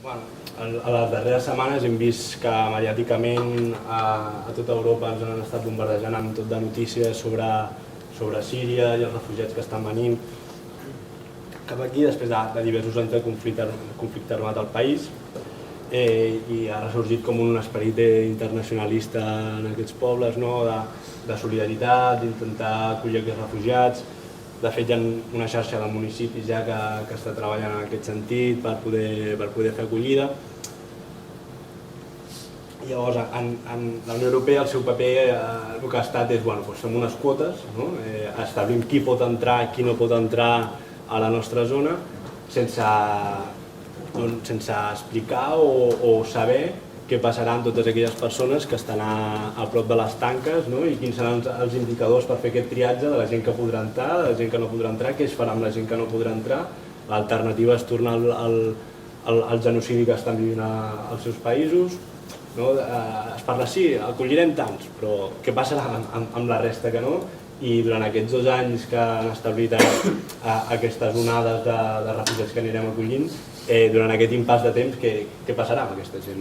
A les darreres setmanes hem vist que mediàticament a tota Europa ens han estat bombardejant amb tot de notícies sobre Síria i els refugiats que estan venint cap aquí després de diversos anys de conflicte armat al país, i ha ressorgit com un esperit internacionalista en aquests pobles, de solidaritat, d'intentar acollir aquests refugiats. De fet, hi ha una xarxa de municipis ja que està treballant en aquest sentit per poder fer acollida. Llavors, en la Unió Europea el seu paper el que ha estat és, fem unes quotes, establim qui pot entrar i qui no pot entrar a la nostra zona sense explicar o saber què passarà amb totes aquelles persones que estan a prop de les tanques i quins seran els indicadors per fer aquest triatge de la gent que podrà entrar, de la gent que no podrà entrar, què es farà amb la gent que no podrà entrar. L'alternativa és tornar al genocidi que estan vivint als seus països. Es parla, sí, acollirem tants, però què passarà amb la resta que no? I durant aquests 2 anys que han establit aquestes onades de refugiats que anirem acollint, durant aquest impàs de temps, què passarà amb aquesta gent?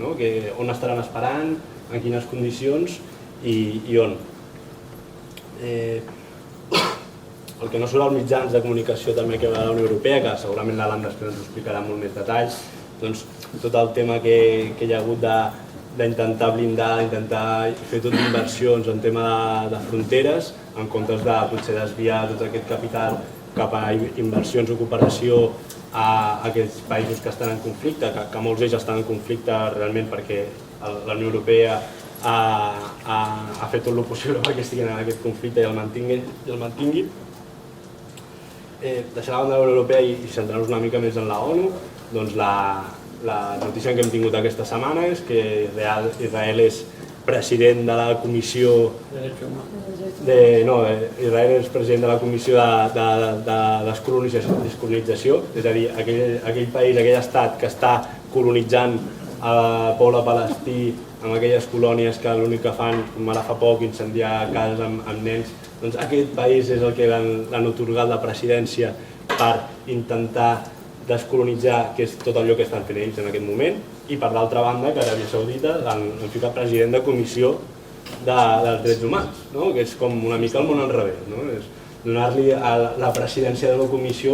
On estaran esperant, en quines condicions i on? El que no surt als mitjans de comunicació també que va de la Unió Europea, que segurament l'Alan després ens ho explicarà amb molt més detalls, doncs tot el tema que hi ha hagut d'intentar blindar, d'intentar fer tot inversions en tema de fronteres, en comptes de potser desviar tot aquest capital cap a inversions o cooperació a aquests països que estan en conflicte, que molts d'ells estan en conflicte realment perquè la Unió Europea ha fet tot el possible perquè estiguin en aquest conflicte i el mantingui. Deixant la banda de la Unió Europea i centrar-nos una mica més en la ONU, doncs la notícia que hem tingut aquesta setmana és que Israel és president de la Comissió Israel és president de la Comissió de Descolonització, és a dir, aquell país, aquell estat que està colonitzant el poble palestí amb aquelles colònies que l'únic que fan, com ara fa poc, incendiar cases amb nens, doncs aquest país és el que l'han atorgat la presidència per intentar descolonitzar, que és tot allò que estan fent ells en aquest moment, i per l'altra banda que Aràbia Saudita han ficat president de Comissió dels Drets Humans, que és com una mica el món al revés, donar-li a la presidència de la comissió,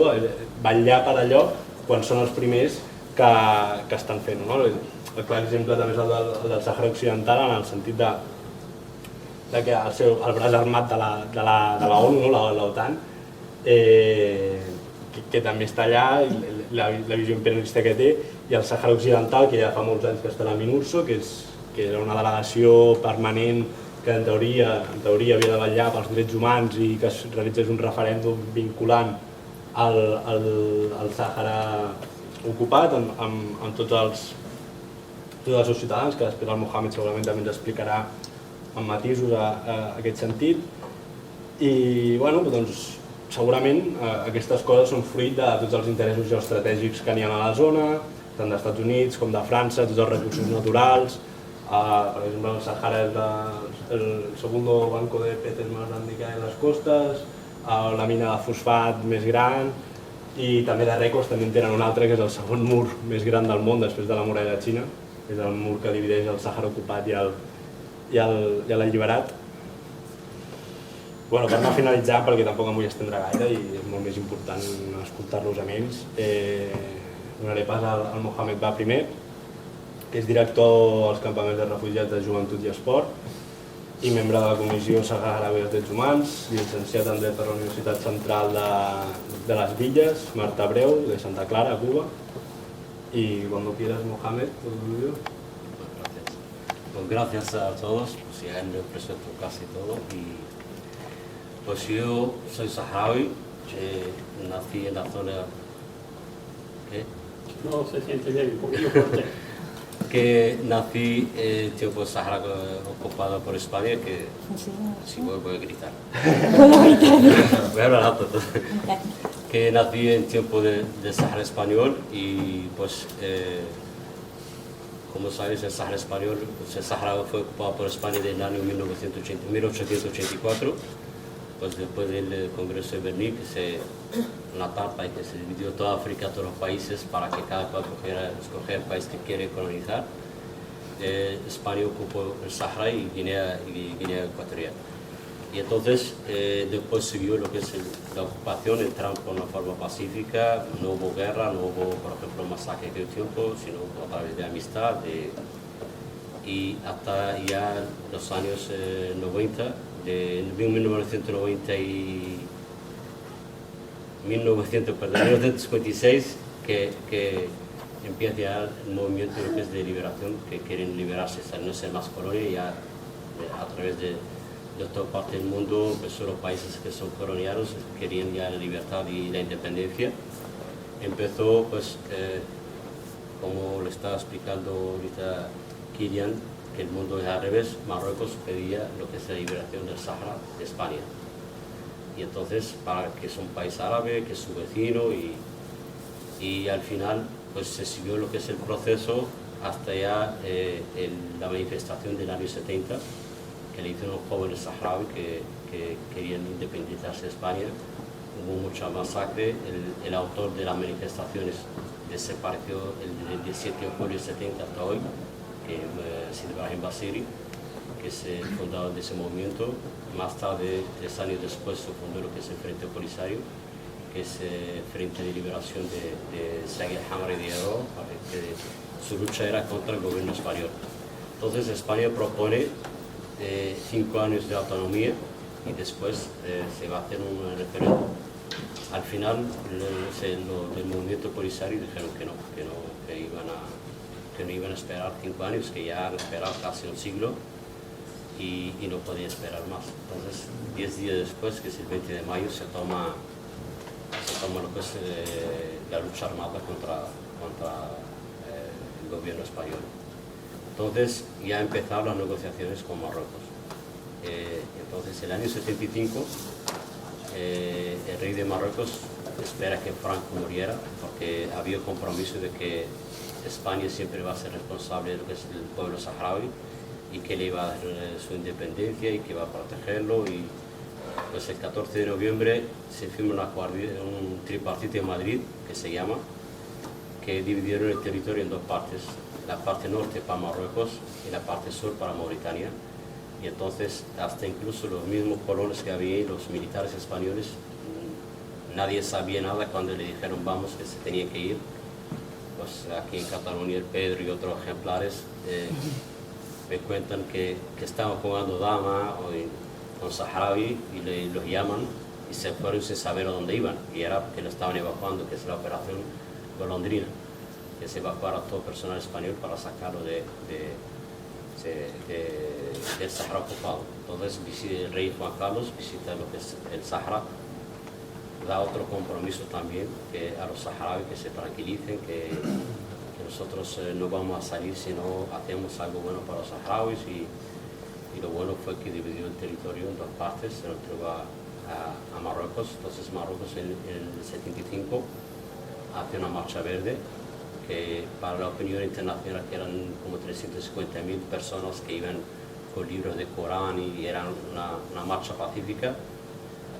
vetllar per allò quan són els primers que estan fent. El clar exemple també és el del Sàhara Occidental, en el sentit que el braç armat de la ONU, l'OTAN, que també està allà, la visió imperialista que té, i el Sàhara Occidental, que ja fa molts anys que està a la MINURSO, que era una delegació permanent que en teoria havia de vetllar pels drets humans i que es realitzés un referèndum vinculant al Sàhara ocupat amb tots els seus ciutadans, que després el Mohamed segurament també ens explicarà amb matisos a aquest sentit. I segurament aquestes coses són fruit de tots els interessos geoestratègics que n'hi ha a la zona, tant dels Estats Units com de França, tots els recursos naturals. Per exemple, el Sàhara és el segundo banco de peces más grande que hay en las costas, la mina de fosfat més gran, i també de rècords també en tenen un altre, que és el segon mur més gran del món després de la muralla de Xina, que és el mur que divideix el Sàhara ocupat i l'alliberat. Per no finalitzar, perquè tampoc em vull estendre gaire i és molt més important escoltar-los amb ells, donaré pas al Mohamed Ba primer, que és director als campaments de refugiats de Joventut i Esport i membre de la Comissió Sàhara dels Drets Humans, llicenciat en Dret per la Universitat Central de les Villas, Marta Abreu, de Santa Clara, a Cuba. Y cuando quieras, Mohamed, todo tuyo. Pues gracias a todos, pues ya han presentado casi todo. Y pues yo soy saharaui, nací en la zona... ¿Qué? No se siente bien, un poquito fuerte. Que nací en el tiempo Sahara ocupado por España, que si voy a gritar. Voy a hablar alto. Que nací en tiempo de Sahara español y pues como sabéis el Sahara español, el Sahara fue ocupado por España en el año 1884, pues después del Congreso de Berlín que se una tarta y que se dividió toda África, todos los países, para que cada cual escogiera el país que quiere colonizar. España ocupó el Sahara y Guinea Ecuatorial. Y entonces después siguió lo que es la ocupación, entraron por una forma pacífica, no hubo guerra, no hubo, por ejemplo, masacre de tiempo, sino a través de amistad. Y hasta ya los años 90, de 1956, que empieza ya el movimiento que es de liberación, que quieren liberarse, no ser más colonia, ya a través de toda parte del mundo, pues los países que son coloniados querían ya la libertad y la independencia. Empezó, pues, como le estaba explicando ahorita Kilian, que el mundo es al revés. Marruecos pedía lo que es la liberación del Sahara de España. Y entonces, para que es un país árabe, que es su vecino, y al final pues se siguió lo que es el proceso hasta ya la manifestación del año 70, que le hicieron los jóvenes saharauis que querían independizarse de España. Hubo mucha masacre. El autor de las manifestaciones desapareció el 17 de julio del 70 hasta hoy, que es Ibrahim Basiri, que es el fundador de ese movimiento. Más tarde, 3 años después, se fundó lo que es el Frente Polisario, que es el Frente de Liberación de Saguy Hamra y de Hierro, que su lucha era contra el gobierno español. Entonces España propone 5 años de autonomía y después se va a hacer un referéndum. Al final, del movimiento Polisario dijeron que no iban a esperar 5 años, que ya han esperado casi un siglo y no podían esperar más. Entonces, 10 días después, que es el 20 de mayo, se toma lo que es la lucha armada contra el gobierno español. Entonces ya empezaron las negociaciones con Marruecos. Entonces el año 75 el rey de Marruecos espera que Franco muriera, porque había compromiso de que España siempre va a ser responsable de lo que es el pueblo saharaui y que le iba a dar su independencia y que va a protegerlo. Y pues el 14 de noviembre se firma un tripartito en Madrid, que se llama, que dividieron el territorio en 2 partes, la parte norte para Marruecos y la parte sur para Mauritania. Y entonces hasta incluso los mismos colonos que había y los militares españoles, nadie sabía nada cuando le dijeron vamos, que se tenía que ir. Pues aquí en Cataluña el Pedro y otros ejemplares me cuentan que estaban jugando dama con saharaui y los llaman y se fueron sin saber a dónde iban, y era porque lo estaban evacuando, que es la operación Golondrina, que se evacuara a todo personal español para sacarlo del Sahara ocupado. Entonces el rey Juan Carlos visita lo que es el Sahara, da otro compromiso también a los saharauis, que se tranquilicen, que nosotros no vamos a salir si no hacemos algo bueno para los saharauis. Y lo bueno fue que dividió el territorio en 2 partes, se lo entregó a Marruecos. Entonces Marruecos en el 75 hace una marcha verde, que para la opinión internacional que eran como 350.000 personas que iban con libros de Corán, y era una marcha pacífica,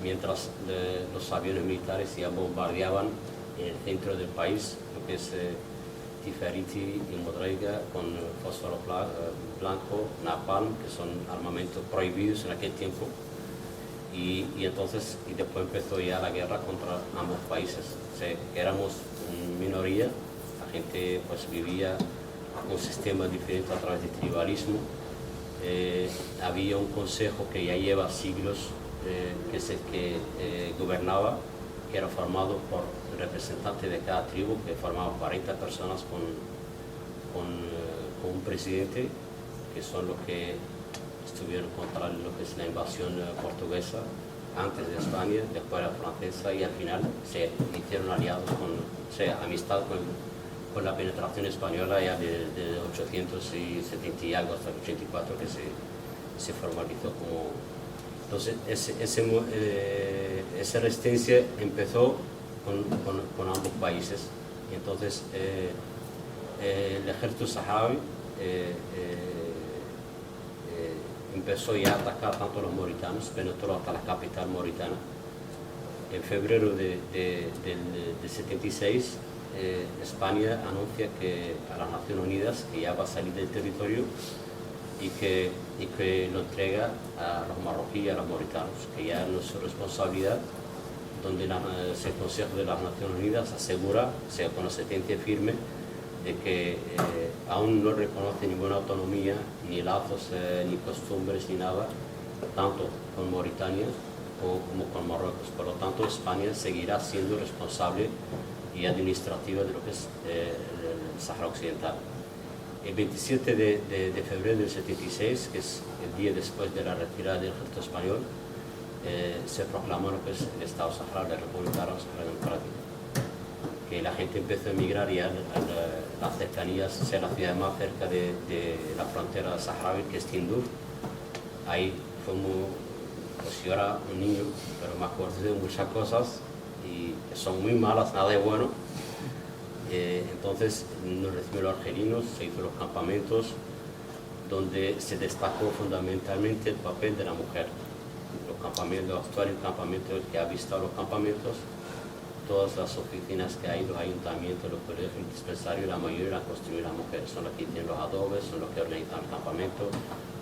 mientras los aviones militares ya bombardeaban en el centro del país, lo que es Tifariti y Modreiga, con fósforo blanco, napalm, que son armamentos prohibidos en aquel tiempo. Y entonces después empezó ya la guerra contra ambos países. O sea, éramos minoría, la gente pues vivía un sistema diferente a través del tribalismo. Había un consejo que ya lleva siglos, que es el que gobernaba, que era formado por representantes de cada tribu, que formaban 40 personas con un presidente, que son los que estuvieron contra lo que es la invasión portuguesa, antes de España, después la francesa, y al final se hicieron aliados amistad con la penetración española ya de 870 y algo hasta el 84, que se formalizó como... Entonces esa resistencia empezó con ambos países. Y entonces el ejército saharaui empezó ya a atacar tanto a los mauritanos, penetró hasta la capital mauritana, en febrero del 76, España anuncia que a las Naciones Unidas que ya va a salir del territorio y que lo entrega a los marroquíes y a los mauritanos, que ya no es su responsabilidad, donde el Consejo de las Naciones Unidas asegura, o sea, con la sentencia firme, de que aún no reconoce ninguna autonomía, ni lazos, ni costumbres, ni nada, tanto con Mauritania como con Marruecos. Por lo tanto, España seguirá siendo responsable y administrativa de lo que es el Sáhara Occidental. El 27 de febrero del 76, que es el día después de la retirada del ejército español, se proclamó lo que es el Estado saharaui, la República Árabe Democrática. Que la gente empezó a emigrar ya a las cercanías, o sea, la ciudad más cerca de la frontera saharaui, que es Tindouf. Ahí fue muy, pues yo era un niño, pero me acuerdo de muchas cosas y que son muy malas, nada de bueno. Entonces nos recibieron los argelinos, se hizo los campamentos, donde se destacó fundamentalmente el papel de la mujer. Los campamentos, actual campamento que ha visitado los campamentos, todas las oficinas que hay, los ayuntamientos, los colegios dispensarios, la mayoría la construyen las mujeres, son las que tienen los adobes, son los que organizan el campamento,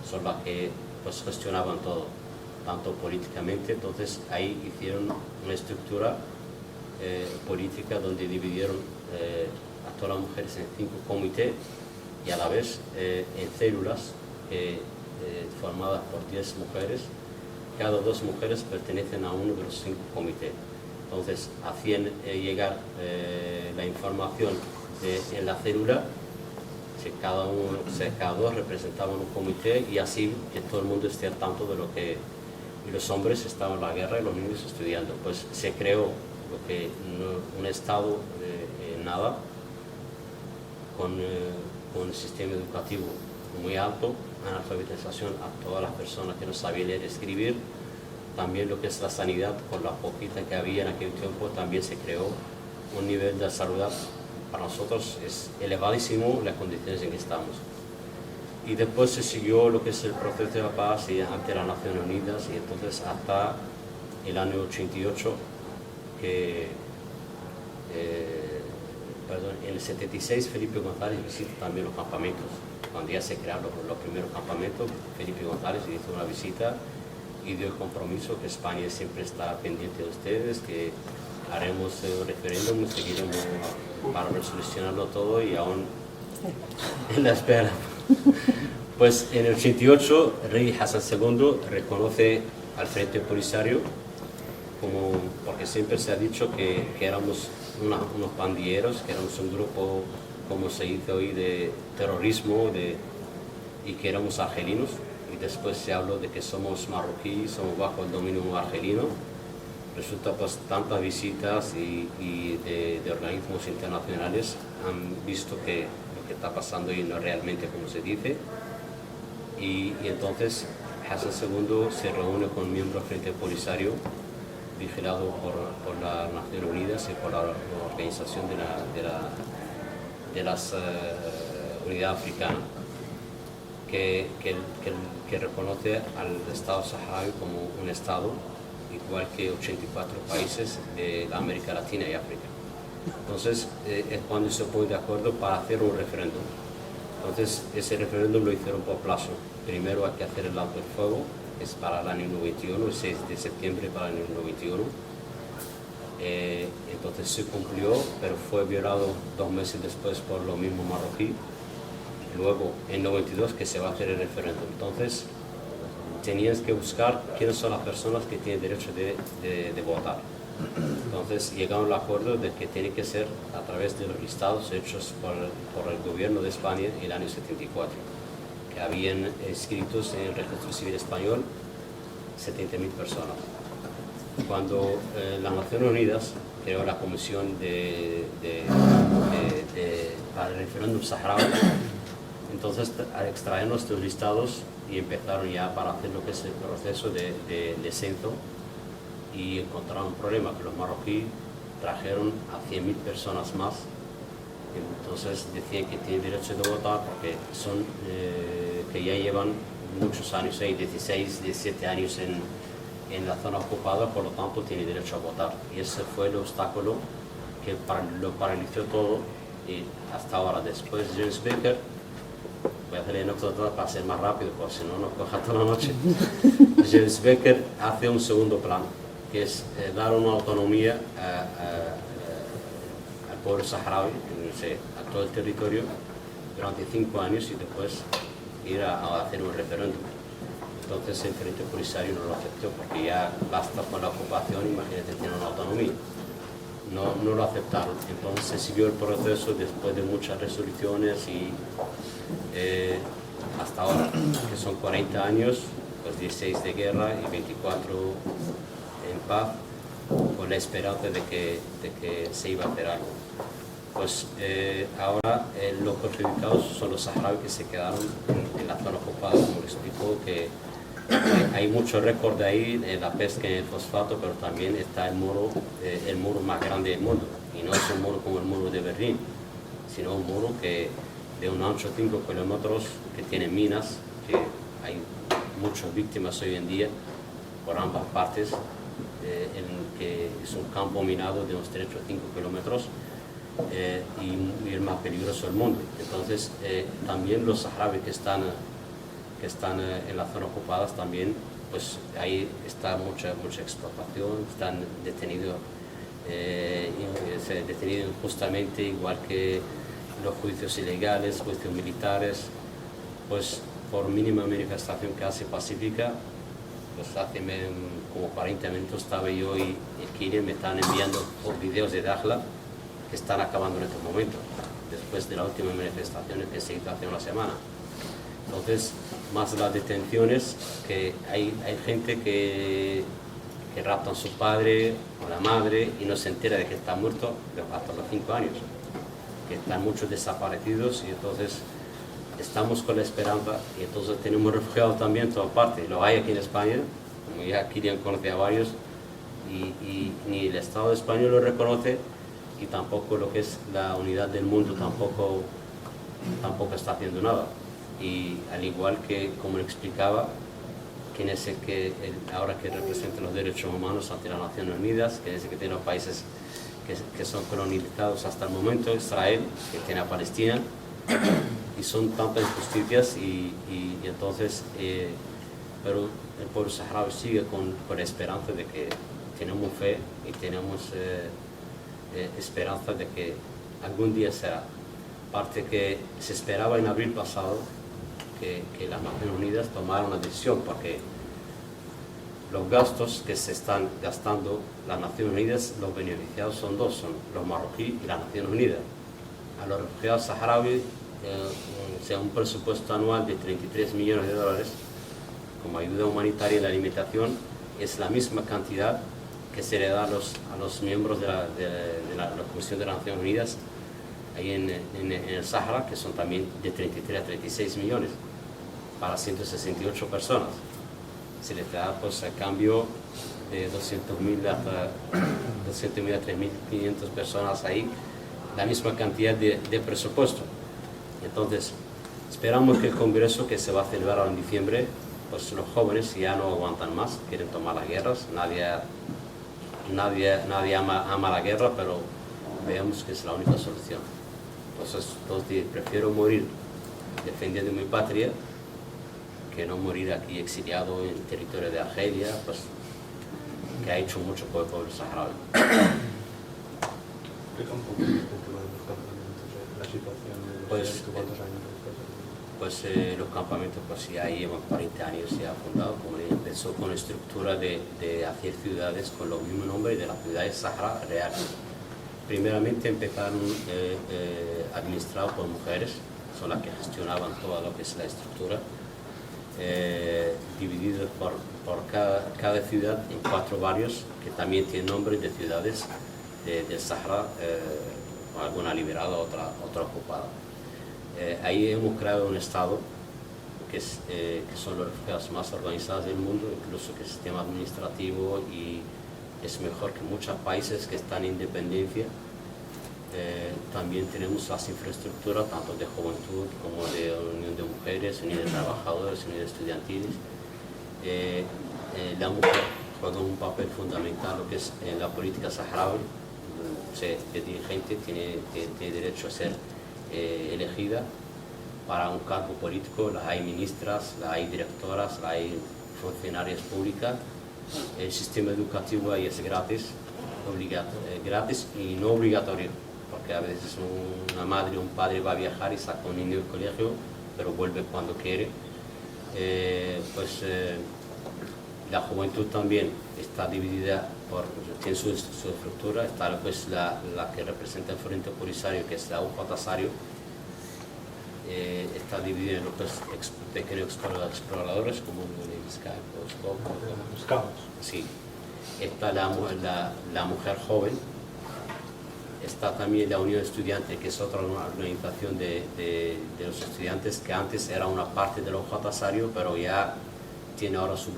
son las que pues gestionaban todo, tanto políticamente. Entonces ahí hicieron una estructura política donde dividieron a todas las mujeres en 5 comités y a la vez en células formadas por 10 mujeres. Cada 2 mujeres pertenecen a uno de los 5 comités. Entonces hacían llegar la información en la célula, cada 2 representaban un comité, y así que todo el mundo esté al tanto de lo que... Y los hombres estaban en la guerra y los niños estudiando. Pues se creó un Estado nada, con un sistema educativo muy alto, analfabetización a todas las personas que no sabían leer y escribir. También lo que es la sanidad, con la poquita que había en aquel tiempo, también se creó un nivel de salud. Para nosotros es elevadísimo las condiciones en que estamos. Y después se siguió lo que es el proceso de la paz ante las Naciones Unidas, y entonces hasta el año 88, que en el 76 Felipe González visitó también los campamentos. Cuando ya se crearon los primeros campamentos, Felipe González hizo una visita y dio el compromiso que España siempre está pendiente de ustedes, que haremos un referéndum, seguiremos para resolucionarlo todo, y aún en la espera. Pues en el 88, el rey Hassan II reconoce al Frente Polisario, porque siempre se ha dicho que éramos unos pandilleros, que éramos un grupo, como se dice hoy, de terrorismo, y que éramos argelinos. Y después se habló de que somos marroquíes, somos bajo el dominio argelino. Resulta, pues, tantas visitas y de organismos internacionales han visto que lo que está pasando ahí no es realmente como se dice. Y entonces Hassan II se reúne con miembros del Frente Polisario, vigilado por las Naciones Unidas y por la Organización de las Unidades Africanas, que reconoce al Estado saharaui como un Estado, igual que 84 países de la América Latina y África. Entonces es cuando se pone de acuerdo para hacer un referéndum. Entonces ese referéndum lo hicieron por plazo. Primero hay que hacer el alto el fuego, es para el año 91, el 6 de septiembre para el año 91. Entonces se cumplió, pero fue violado 2 meses después por lo mismo marroquí. Luego en 92 que se va a hacer el referéndum. Entonces tenías que buscar quiénes son las personas que tienen derecho de votar. Entonces llegaron al acuerdo de que tiene que ser a través de los listados hechos por el gobierno de España en el año 74, que habían inscritos en el registro civil español 70.000 personas. Cuando las Naciones Unidas creó la comisión para el referéndum saharaui, entonces extrajeron estos listados y empezaron ya para hacer lo que es el proceso de censo, y encontraron un problema, que los marroquíes trajeron a 100.000 personas más. Entonces decían que tienen derecho de votar porque que ya llevan muchos años, 16, 17 años en la zona ocupada, por lo tanto tiene derecho a votar. Y ese fue el obstáculo que lo paralizó todo. Y hasta ahora, después James Baker, voy a hacer la anécdota para ser más rápido, porque si no nos coja toda la noche. James Baker hace un segundo plan, que es dar una autonomía al pueblo saharaui, a todo el territorio, durante 5 años y después ir a hacer un referéndum. Entonces el Frente Polisario no lo aceptó, porque ya basta con la ocupación, imagínate, tiene una autonomía. No lo aceptaron. Entonces se siguió el proceso después de muchas resoluciones y hasta ahora, que son 40 años, pues 16 de guerra y 24 en paz, con la esperanza de que se iba a hacer algo. Pues ahora los perjudicados son los saharauis que se quedaron en la zona ocupada, como explicó, que hay mucho récord ahí en la pesca en el fosfato, pero también está el muro más grande del mundo. Y no es un muro como el muro de Berlín, sino un muro de un ancho de 5 kilómetros, que tiene minas, que hay muchas víctimas hoy en día por ambas partes, que es un campo minado de unos 3 o 5 kilómetros y el más peligroso del mundo. Entonces también los saharauis que están en las zonas ocupadas también, pues ahí está mucha explotación, están detenidos injustamente, igual que los juicios ilegales, juicios militares, pues por mínima manifestación que hace pacífica, pues hace como 40 minutos estaba yo y Kirill me están enviando videos de Dakhla que están acabando en estos momentos, después de la última manifestación que se hizo hace una semana. Entonces, más las detenciones, que hay gente que raptan a su padre o la madre y no se entera de que está muerto hasta los 5 años, que están muchos desaparecidos, y entonces estamos con la esperanza, y entonces tenemos refugiados también en todas partes. Lo hay aquí en España, como ya Kirill conoce a varios, y ni el Estado español lo reconoce, y tampoco lo que es la unidad del mundo tampoco está haciendo nada. Y al igual que, como le explicaba, quién es el que ahora que representa los derechos humanos ante las Naciones Unidas, quién es el que tiene los países que son colonizados hasta el momento, Israel, que tiene a Palestina, y son tantas injusticias, y entonces, pero el pueblo saharaui sigue con la esperanza de que tenemos fe y tenemos esperanza de que algún día será. Parte que se esperaba en abril pasado, que las Naciones Unidas tomaran una decisión, porque los gastos que se están gastando las Naciones Unidas, los beneficiados son dos, son los marroquíes y las Naciones Unidas. A los refugiados saharauis, un presupuesto anual de 33 millones de dólares como ayuda humanitaria y la alimentación, es la misma cantidad que se le da a los miembros de la Comisión de las Naciones Unidas ahí en el Sahara, que son también de 33 a 36 millones para 168 personas. Se les da, pues, a cambio de 200.000 hasta 200.000 a 3.500 personas ahí, la misma cantidad de presupuesto. Entonces, esperamos que el Congreso, que se va a celebrar ahora en diciembre, pues los jóvenes ya no aguantan más, quieren tomar las guerras. Nadie ama la guerra, pero veamos que es la única solución. Entonces prefiero morir defendiendo mi patria que no morir aquí exiliado en territorio de Argelia, pues, que ha hecho mucho por el pueblo saharaui. Explica un poco el tema de los campamentos, la situación de cuántos años. Pues los campamentos, pues ya llevan 40 años ya fundados, como empezó con la estructura de hacer ciudades con los mismos nombres de las ciudades Sahara reales. Primeramente empezaron administrados por mujeres, son las que gestionaban todo lo que es la estructura, divididos por cada ciudad en 4 barrios que también tienen nombres de ciudades del Sahara, alguna liberada, otra ocupada. Ahí hemos creado un Estado que son los refugiados más organizados del mundo, incluso que el sistema administrativo, y es mejor que muchos países que están en independencia. También tenemos las infraestructuras, tanto de juventud como de unión de mujeres, unión de trabajadores, unión de estudiantiles. La mujer juega un papel fundamental lo que es en la política saharaui. El dirigente tiene derecho a ser elegida para un cargo político. Las hay ministras, las hay directoras, las hay funcionarias públicas. El sistema educativo ahí es gratis, gratis y no obligatorio, porque a veces una madre o un padre va a viajar y saca un niño del colegio, pero vuelve cuando quiere. La juventud también está dividida tiene su estructura. Está pues la que representa el Frente Polisario, que es la UJ Sario. Está dividida en los pequeños exploradores, como en Skype o Scouts. Sí. Está la mujer joven. Está también la Unión Estudiante, que es otra organización de los estudiantes, que antes era una parte de la UJ Sario, pero ya tiene ahora su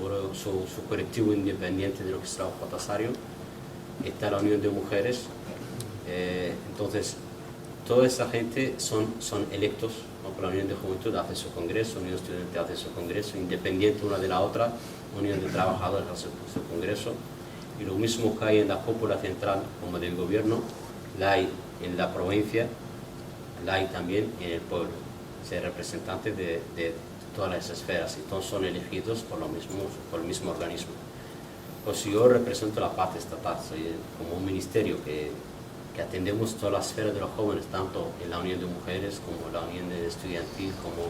colectivo independiente de lo que es la UJ Sario. Está la Unión de Mujeres. Entonces, toda esa gente son electos. La Unión de Juventud hace su congreso, la Unión Estudiante hace su congreso, independiente una de la otra. La Unión de Trabajadores hace su congreso. Y lo mismo que hay en la cúpula central como del gobierno, la hay en la provincia, la hay también en el pueblo. Ser representantes de todas las esferas, y todos son elegidos por el mismo organismo. Pues yo represento la parte estatal, soy como un ministerio que atendemos todas las esferas de los jóvenes, tanto en la Unión de Mujeres, como la Unión Estudiantil, como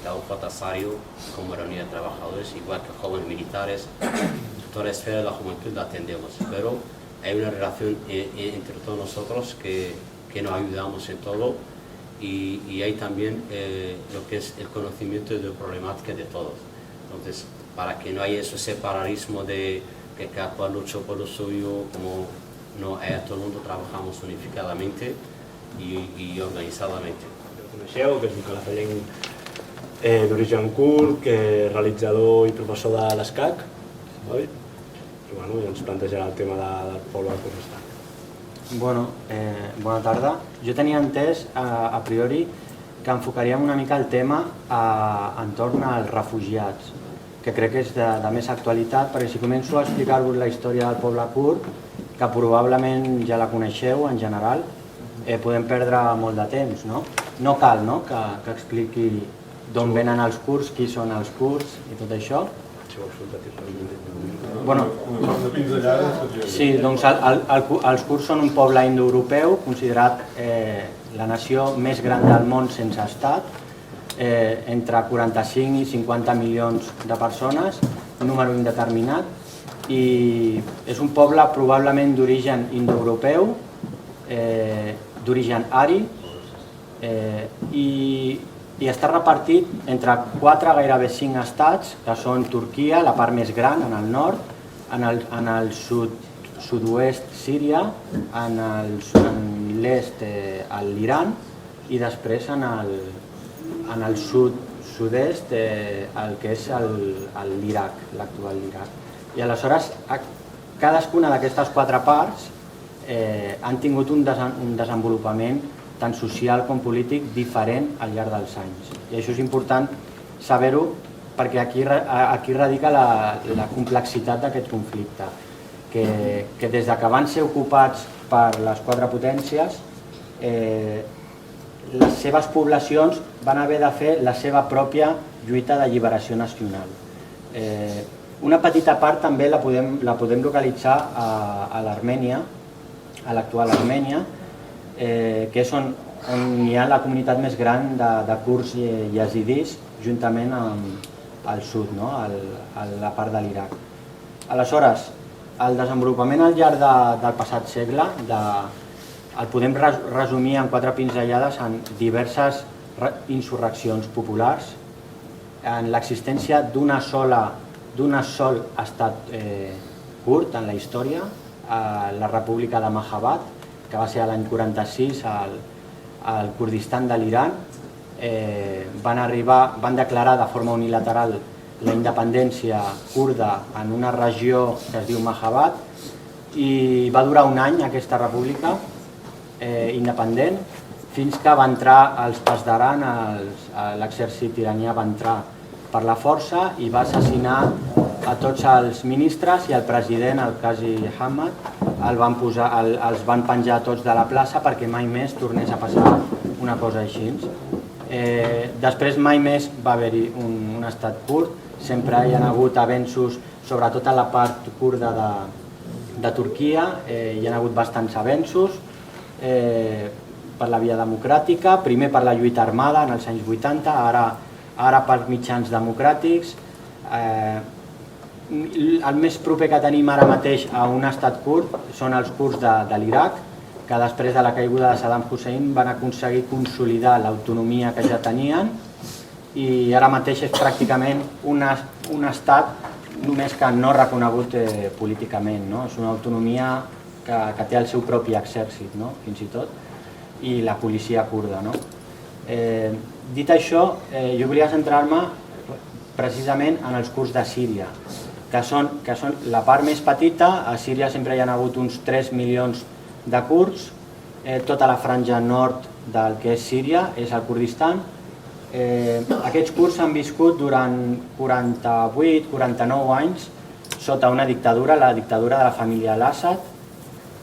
la UJ Sario, como la Unión de Trabajadores, igual que jóvenes militares. Toda la esfera de la juventud la atendemos, pero hay una relación entre todos nosotros que nos ayudamos en todo, y hay también lo que es el conocimiento de la problemática de todos. Entonces, para que no haya ese separatismo de que cada cual lucha por lo suyo, como no, todo el mundo trabajamos unificadamente i organitzadament. El coneixeu, que és un calafellenc d'origen kurd, que és realitzador i professor de l'escac, oi? I bueno, ens plantejarà el tema del poble del Kurdistan. Bueno, bona tarda. Jo tenia entès, a priori, que enfocaríem una mica el tema entorn als refugiats, que crec que és de més actualitat, perquè si començo a explicar-vos la història del poble kurd, que probablement ja la coneixeu en general, podem perdre molt de temps, no? No cal, no?, que expliqui d'on venen els kurds, qui són els kurds i tot això. Bueno, sí, doncs els kurds són un poble indoeuropeu considerat la nació més gran del món sense estat, entre 45 i 50 milions de persones, un número indeterminat, i és un poble probablement d'origen indoeuropeu, d'origen ari, i està repartit entre 4, gairebé 5 estats, que són Turquia, la part més gran, en el nord, en el sud-oest Síria, en l'est l'Iran, i després en el sud-est el que és l'Iraq, l'actual Iraq. I aleshores cadascuna d'aquestes 4 parts han tingut un desenvolupament tant social com polític diferent al llarg dels anys. I això és important saber-ho, perquè aquí radica la complexitat d'aquest conflicte, que des que van ser ocupats per les 4 potències, les seves poblacions van haver de fer la seva pròpia lluita d'alliberació nacional. Una petita part també la podem localitzar a l'Armènia, a l'actual Armènia, que és on hi ha la comunitat més gran de kurds i yazidis, juntament al sud, a la part de l'Iraq. Aleshores, el desenvolupament al llarg del passat segle el podem resumir en 4 pinzellades en diverses insurreccions populars, en l'existència d'un sol estat kurd en la història, la República de Mahabad, que va ser l'any 46 al Kurdistan de l'Iran. Van declarar de forma unilateral la independència kurda en una regió que es diu Mahabad, i va durar un any aquesta república independent, fins que va entrar els Pasdaran, l'exèrcit iranià va entrar per la força i va assassinar a tots els ministres i el president, el Kazi Hamad, els van penjar tots de la plaça perquè mai més tornés a passar una cosa així. Després mai més va haver-hi un estat kurd, sempre hi ha hagut avenços, sobretot a la part kurda de Turquia, hi ha hagut bastants avenços per la via democràtica, primer per la lluita armada en els anys 80, ara per mitjans democràtics. El més proper que tenim ara mateix a un estat kurd són els kurds de l'Iraq, que després de la caiguda de Saddam Hussein van aconseguir consolidar l'autonomia que ja tenien i ara mateix és pràcticament un estat només que no reconegut políticament. És una autonomia que té el seu propi exèrcit, fins i tot, i la policia kurda. Dit això, jo volia centrar-me precisament en els kurds de Síria, que són la part més petita. A Síria sempre hi ha hagut uns 3 milions de kurds, tota la franja nord del que és Síria, és el Kurdistan. Aquests kurds han viscut durant 48-49 anys sota una dictadura, la dictadura de la família al-Assad.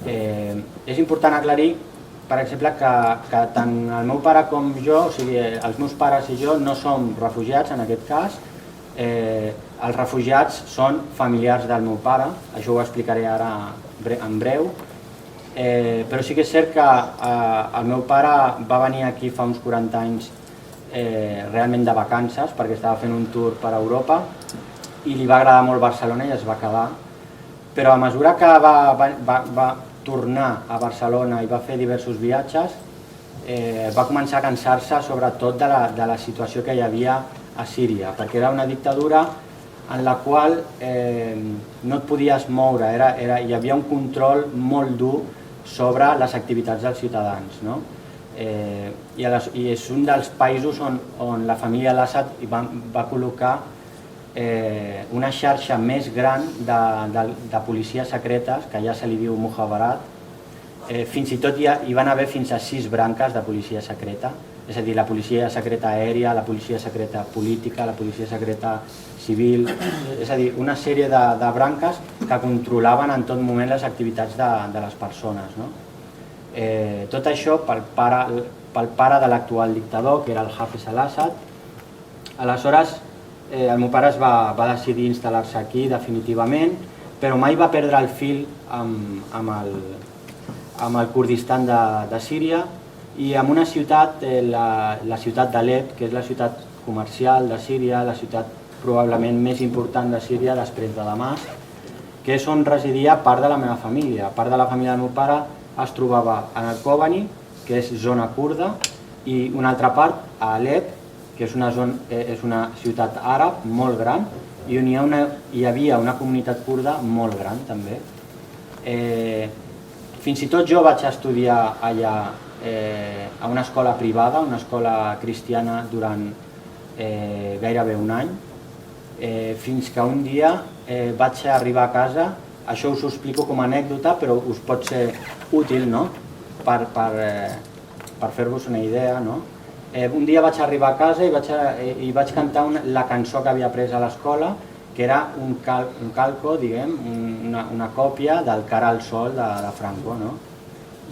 És important aclarir, per exemple, que tant el meu pare com jo, o sigui, els meus pares i jo no som refugiats en aquest cas. Els refugiats són familiars del meu pare, això ho explicaré ara en breu. Però sí que és cert que el meu pare va venir aquí fa uns 40 anys realment de vacances perquè estava fent un tour per Europa i li va agradar molt Barcelona i es va quedar. Però a mesura que va tornar a Barcelona i va fer diversos viatges, va començar a cansar-se sobretot de la situació que hi havia a Síria, perquè era una dictadura en la qual no et podies moure, hi havia un control molt dur sobre les activitats dels ciutadans. I és un dels països on la família al-Assad va col·locar una xarxa més gran de policies secretes, que ja se li diu Mukhabarat. Fins i tot hi van haver fins a 6 branques de policia secreta, és a dir, la policia secreta aèria, la policia secreta política, la policia secreta civil, és a dir, una sèrie de branques que controlaven en tot moment les activitats de les persones. Tot això pel pare de l'actual dictador, que era el Hafez al-Assad. Aleshores, el meu pare va decidir instal·lar-se aquí definitivament, però mai va perdre el fil amb el Kurdistan de Síria i amb una ciutat, la ciutat d'Alep, que és la ciutat comercial de Síria, la ciutat probablement més important de Síria després de Damasc, que és on residia part de la meva família. Part de la família del meu pare es trobava en el Kobani, que és zona kurda, i una altra part a Alep, que és una ciutat àrab molt gran i on hi havia una comunitat kurda molt gran també. Fins i tot jo vaig estudiar allà a una escola privada, una escola cristiana, durant gairebé un any, fins que un dia vaig arribar a casa. Això us ho explico com a anècdota, però us pot ser útil per fer-vos una idea. Un dia vaig arribar a casa i vaig cantar la cançó que havia après a l'escola, que era un calco, diguem, una còpia del Cara al Sol de Franco.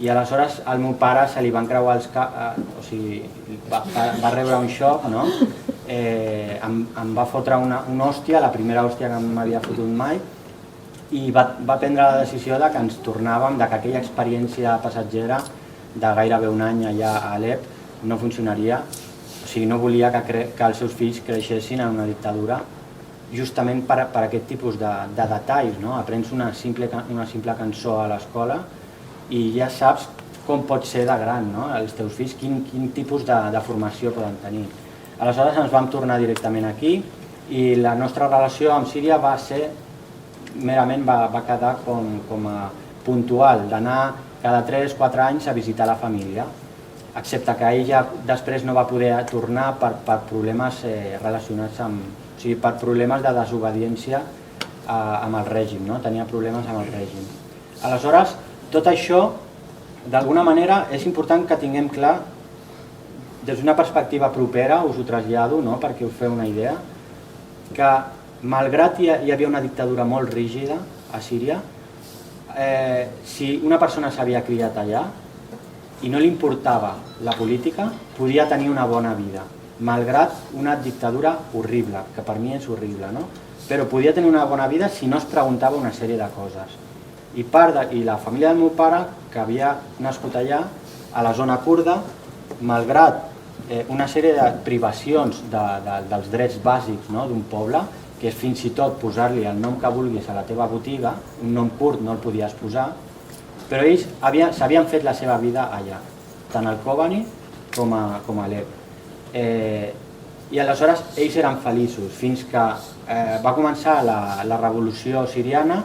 I aleshores al meu pare se li van creuar els o sigui, va rebre un xoc, em va fotre una hòstia, la primera hòstia que m'havia fotut mai, i va prendre la decisió que ens tornàvem, que aquella experiència passatgera de gairebé un any allà a Alep no funcionaria. O sigui, no volia que els seus fills creixessin en una dictadura, justament per aquest tipus de detalls. Aprens una simple cançó a l'escola i ja saps com pot ser de gran els teus fills, quin tipus de formació poden tenir. Aleshores ens vam tornar directament aquí i la nostra relació amb Síria va quedar com a puntual, d'anar cada 3-4 anys a visitar la família, excepte que ella després no va poder tornar per problemes relacionats amb... O sigui, per problemes de desobediència amb el règim, tenia problemes amb el règim. Aleshores, tot això, d'alguna manera, és important que tinguem clar, des d'una perspectiva propera, us ho trasllado perquè us feu una idea, que malgrat hi havia una dictadura molt rígida a Síria, si una persona s'havia criat allà i no li importava la política, podia tenir una bona vida, malgrat una dictadura horrible, que per mi és horrible, no? Però podia tenir una bona vida si no es preguntava una sèrie de coses. I la família del meu pare, que havia nascut allà, a la zona kurda, malgrat una sèrie de privacions dels drets bàsics d'un poble, que és fins i tot posar-li el nom que vulguis a la teva botiga, un nom kurd no el podies posar, però ells s'havien fet la seva vida allà, tant al Kobani com a Alep. I aleshores ells eren feliços, fins que va començar la revolució siriana,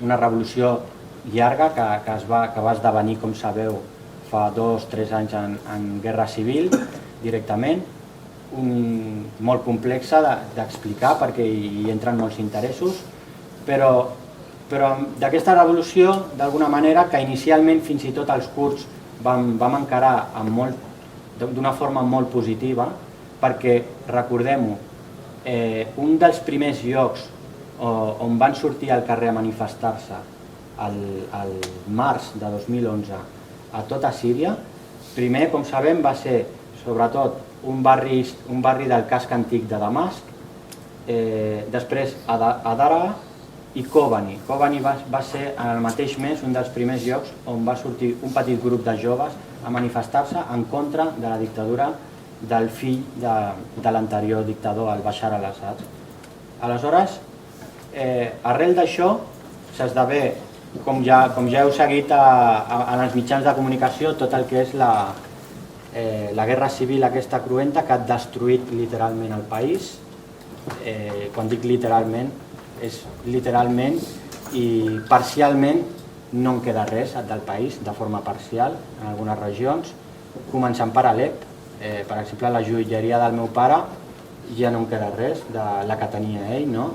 una revolució llarga que va esdevenir, com sabeu, fa 2 o 3 anys en guerra civil directament, molt complexa d'explicar perquè hi entren molts interessos, però d'aquesta revolució, d'alguna manera, que inicialment fins i tot els kurds vam encarar d'una forma molt positiva, perquè, recordem-ho, un dels primers llocs on van sortir al carrer a manifestar-se al març de 2011 a tota Síria, primer, com sabem, va ser sobretot un barri del casc antic de Damasc, després a Daraa i Kobani. Kobani va ser en el mateix mes un dels primers llocs on va sortir un petit grup de joves a manifestar-se en contra de la dictadura del fill de l'anterior dictador, el Bashar al-Assad. Aleshores, arrel d'això, s'esdevé, com ja heu seguit en els mitjans de comunicació, tot el que és la guerra civil aquesta cruenta que ha destruït literalment el país. Quan dic literalment, és literalment i parcialment no en queda res del país, de forma parcial, en algunes regions, començant per Alep. Per exemple, la joieria del meu pare ja no en queda res de la que tenia ell, no?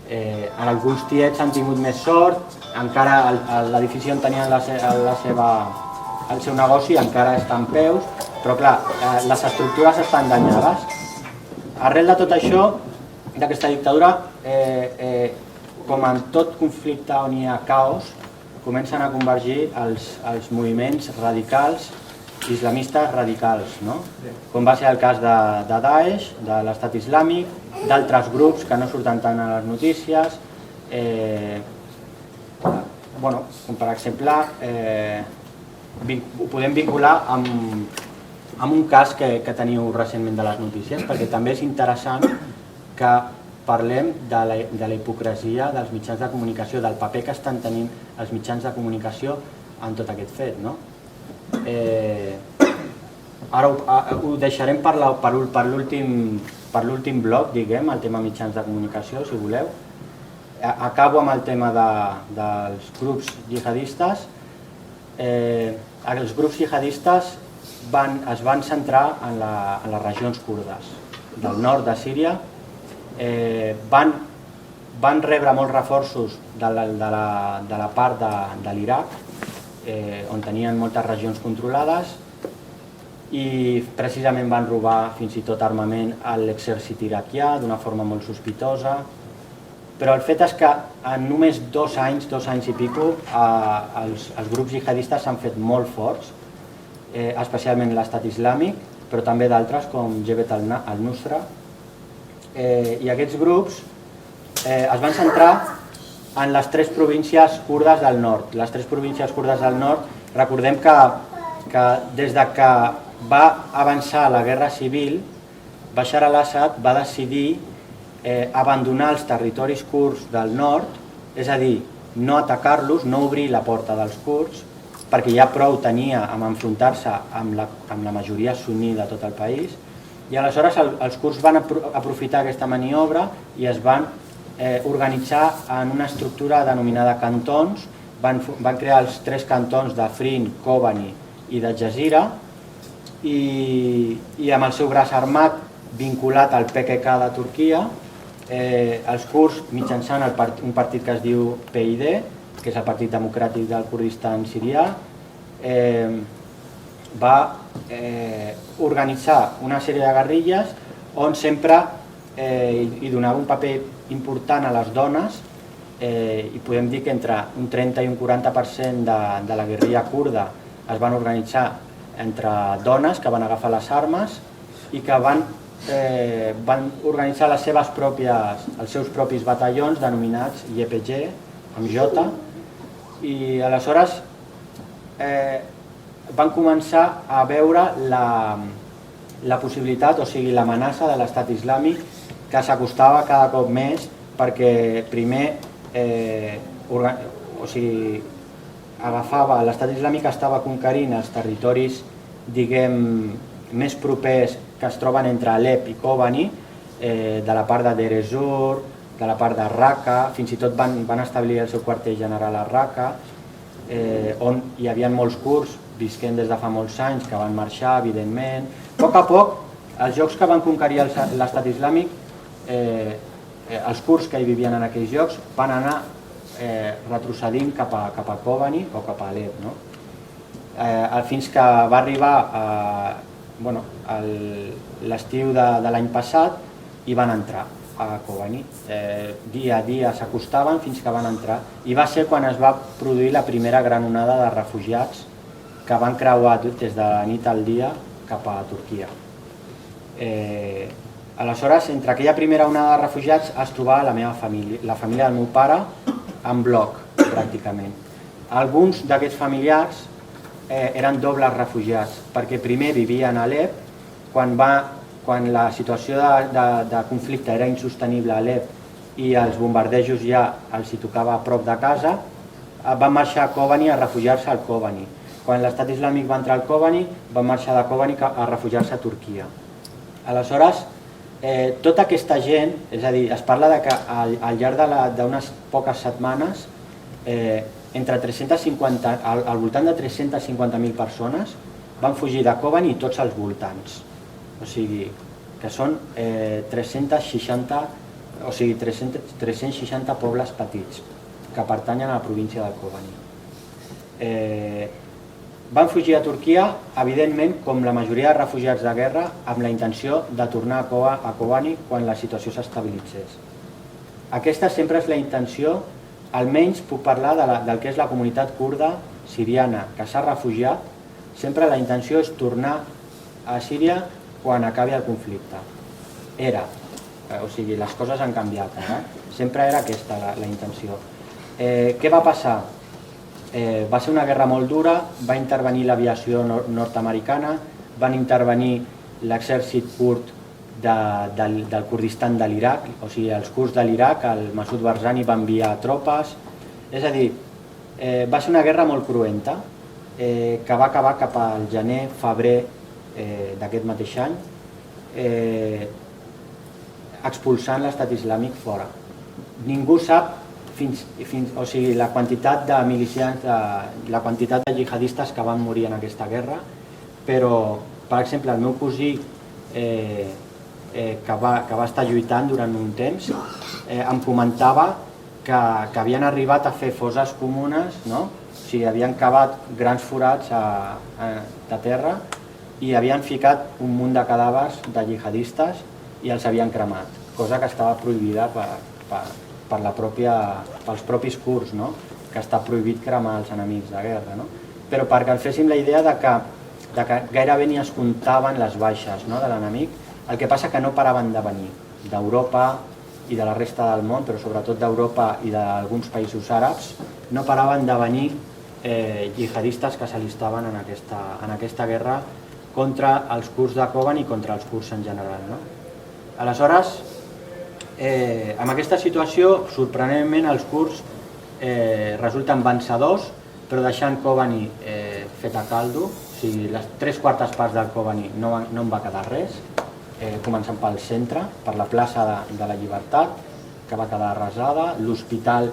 En alguns tiets han tingut més sort, encara l'edifici on tenien el seu negoci encara està en peus, però clar, les estructures estan danyades. Arrel de tot això, d'aquesta dictadura, com en tot conflicte on hi ha caos, comencen a convergir els moviments radicals, islamistes radicals, com va ser el cas de Daesh, de l'Estat Islàmic, d'altres grups que no surten tant a les notícies, com per exemple ho podem vincular amb un cas que teniu recentment de les notícies, perquè també és interessant que parlem de la hipocresia dels mitjans de comunicació, del paper que estan tenint els mitjans de comunicació en tot aquest fet. Ara ho deixarem per l'últim bloc, diguem, el tema mitjans de comunicació, si voleu. Acabo amb el tema dels grups jihadistes. Els grups jihadistes es van centrar en les regions kurdes del nord de Síria. Van rebre molts reforços de la part de l'Iraq, on tenien moltes regions controlades, i precisament van robar fins i tot armament a l'exèrcit iraquià d'una forma molt sospitosa. Però el fet és que en només 2 anys i pico, els grups jihadistes s'han fet molt forts, especialment l'Estat Islàmic, però també d'altres com Jabhat al-Nusra. I aquests grups es van centrar en les 3 províncies kurdes del nord. Les 3 províncies kurdes del nord, recordem que des que va avançar la guerra civil, Bashar al-Assad va decidir abandonar els territoris kurds del nord, és a dir, no atacar-los, no obrir la porta dels kurds, perquè ja prou tenia amb enfrontar-se amb la majoria sunní de tot el país, i aleshores els kurds van aprofitar aquesta maniobra i es van organitzar en una estructura denominada cantons. Van crear els 3 cantons d'Afrin, Kobani i de Jazira, i amb el seu braç armat vinculat al PKK de Turquia, els kurds, mitjançant un partit que es diu PID, que és el Partit Democràtic del Kurdistan Sirià, va organitzar una sèrie de guerrilles on sempre i donava un paper important a les dones, i podem dir que entre un 30 i un 40% de la guerrilla kurda es van organitzar entre dones que van agafar les armes i que van organitzar els seus propis batallons denominats YPG, amb J, i aleshores van començar a veure la possibilitat, o sigui l'amenaça de l'estat islàmic que s'acostava cada cop més, perquè primer agafava, l'estat islàmic estava conquerint els territoris, diguem, més propers que es troben entre Alep i Kobani, de la part de Deir ez-Zor, de la part de Raqqa, fins i tot van establir el seu quarter general a Raqqa, on hi havia molts kurds visquent des de fa molts anys, que van marxar, evidentment. A poc, els llocs que van conquerir l'estat islàmic, els kurds que hi vivien en aquells llocs, van anar retrocedint cap a Kobani o cap a Alep, no? Fins que va arribar l'estiu de l'any passat i van entrar a Kobani. Dia a dia s'acostaven fins que van entrar, i va ser quan es va produir la primera gran onada de refugiats que van creuar des de la nit al dia cap a Turquia. Aleshores, entre aquella primera onada de refugiats es trobava la meva família, la família del meu pare, en bloc, pràcticament. Alguns d'aquests familiars eren dobles refugiats, perquè primer vivien a Alep, quan la situació de conflicte era insostenible a Alep i els bombardejos ja els hi tocava a prop de casa, van marxar a Kobani a refugiar-se al Kobani. Quan l'estat islàmic va entrar al Kobani, van marxar de Kobani a refugiar-se a Turquia. Aleshores, tota aquesta gent, és a dir, es parla que al llarg d'unes poques setmanes, al voltant de 350.000 persones van fugir de Kobani i tots els voltants. O sigui, que són 360 pobles petits que pertanyen a la província del Kobani. Van fugir a Turquia, evidentment, com la majoria de refugiats de guerra, amb la intenció de tornar a Kobani quan la situació s'estabilitzés. Aquesta sempre és la intenció, almenys puc parlar del que és la comunitat kurda siriana que s'ha refugiat, sempre la intenció és tornar a Síria quan acabi el conflicte. O sigui, les coses han canviat, sempre era aquesta la intenció. Què va passar? Va ser una guerra molt dura, va intervenir l'aviació nord-americana, van intervenir l'exèrcit kurd del Kurdistan de l'Iraq, o sigui, els kurds de l'Iraq, el Massoud Barzani va enviar tropes, és a dir, va ser una guerra molt cruenta, que va acabar cap al gener-febrer d'aquest mateix any, expulsant l'estat islàmic fora. Ningú sap la quantitat de milicians, la quantitat de jihadistes que van morir en aquesta guerra, però, per exemple, el meu cosí, que va estar lluitant durant un temps, em comentava que havien arribat a fer fosses comunes, o sigui, havien cavat grans forats de terra i havien ficat un munt de cadàvers de jihadistes i els havien cremat, cosa que estava prohibida pels propis kurds, que està prohibit cremar els enemics de guerra. Però perquè ens féssim la idea de que gairebé ni es comptaven les baixes de l'enemic, el que passa que no paraven de venir d'Europa i de la resta del món, però sobretot d'Europa i d'alguns països àrabs, no paraven de venir jihadistes que s'alistaven en aquesta guerra contra els kurds de Kobani i contra els kurds en general. Aleshores, amb aquesta situació, sorprenentment, els kurds resulten vencedors, però deixant Kobani fet a caldo, o sigui, les 3/4 parts del Kobani no en va quedar res, començant pel centre, per la plaça de la Llibertat, que va quedar arrasada, l'hospital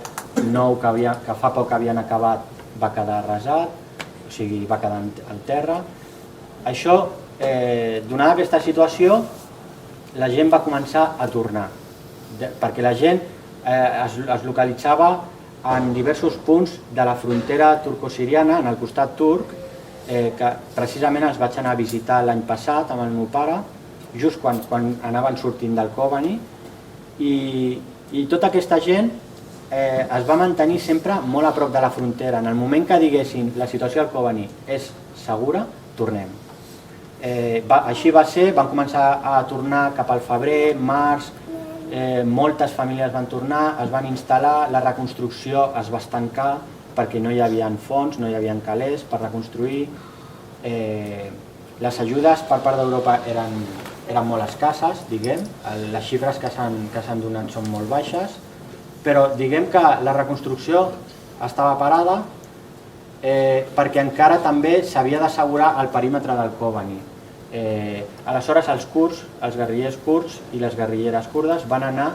nou que fa poc havien acabat va quedar arrasat, o sigui, va quedar en terra. Això, donada aquesta situació, la gent va començar a tornar, perquè la gent es localitzava en diversos punts de la frontera turco-siriana, en el costat turc, que precisament els vaig anar a visitar l'any passat amb el meu pare, just quan anaven sortint del Kobani, I tota aquesta gent es va mantenir sempre molt a prop de la frontera. En el moment que diguessin la situació al Kobani és segura, tornem. Així va ser, van començar a tornar cap al febrer, març, moltes famílies van tornar, es van instal·lar, la reconstrucció es va estancar perquè no hi havia fons, no hi havia calés per reconstruir. Les ajudes per part d'Europa eren molt escasses, diguem, les xifres que s'han donat són molt baixes, però diguem que la reconstrucció estava parada perquè encara també s'havia d'assegurar el perímetre del Kobani. Aleshores els kurds, els guerrillers kurds i les guerrilleres kurdes van anar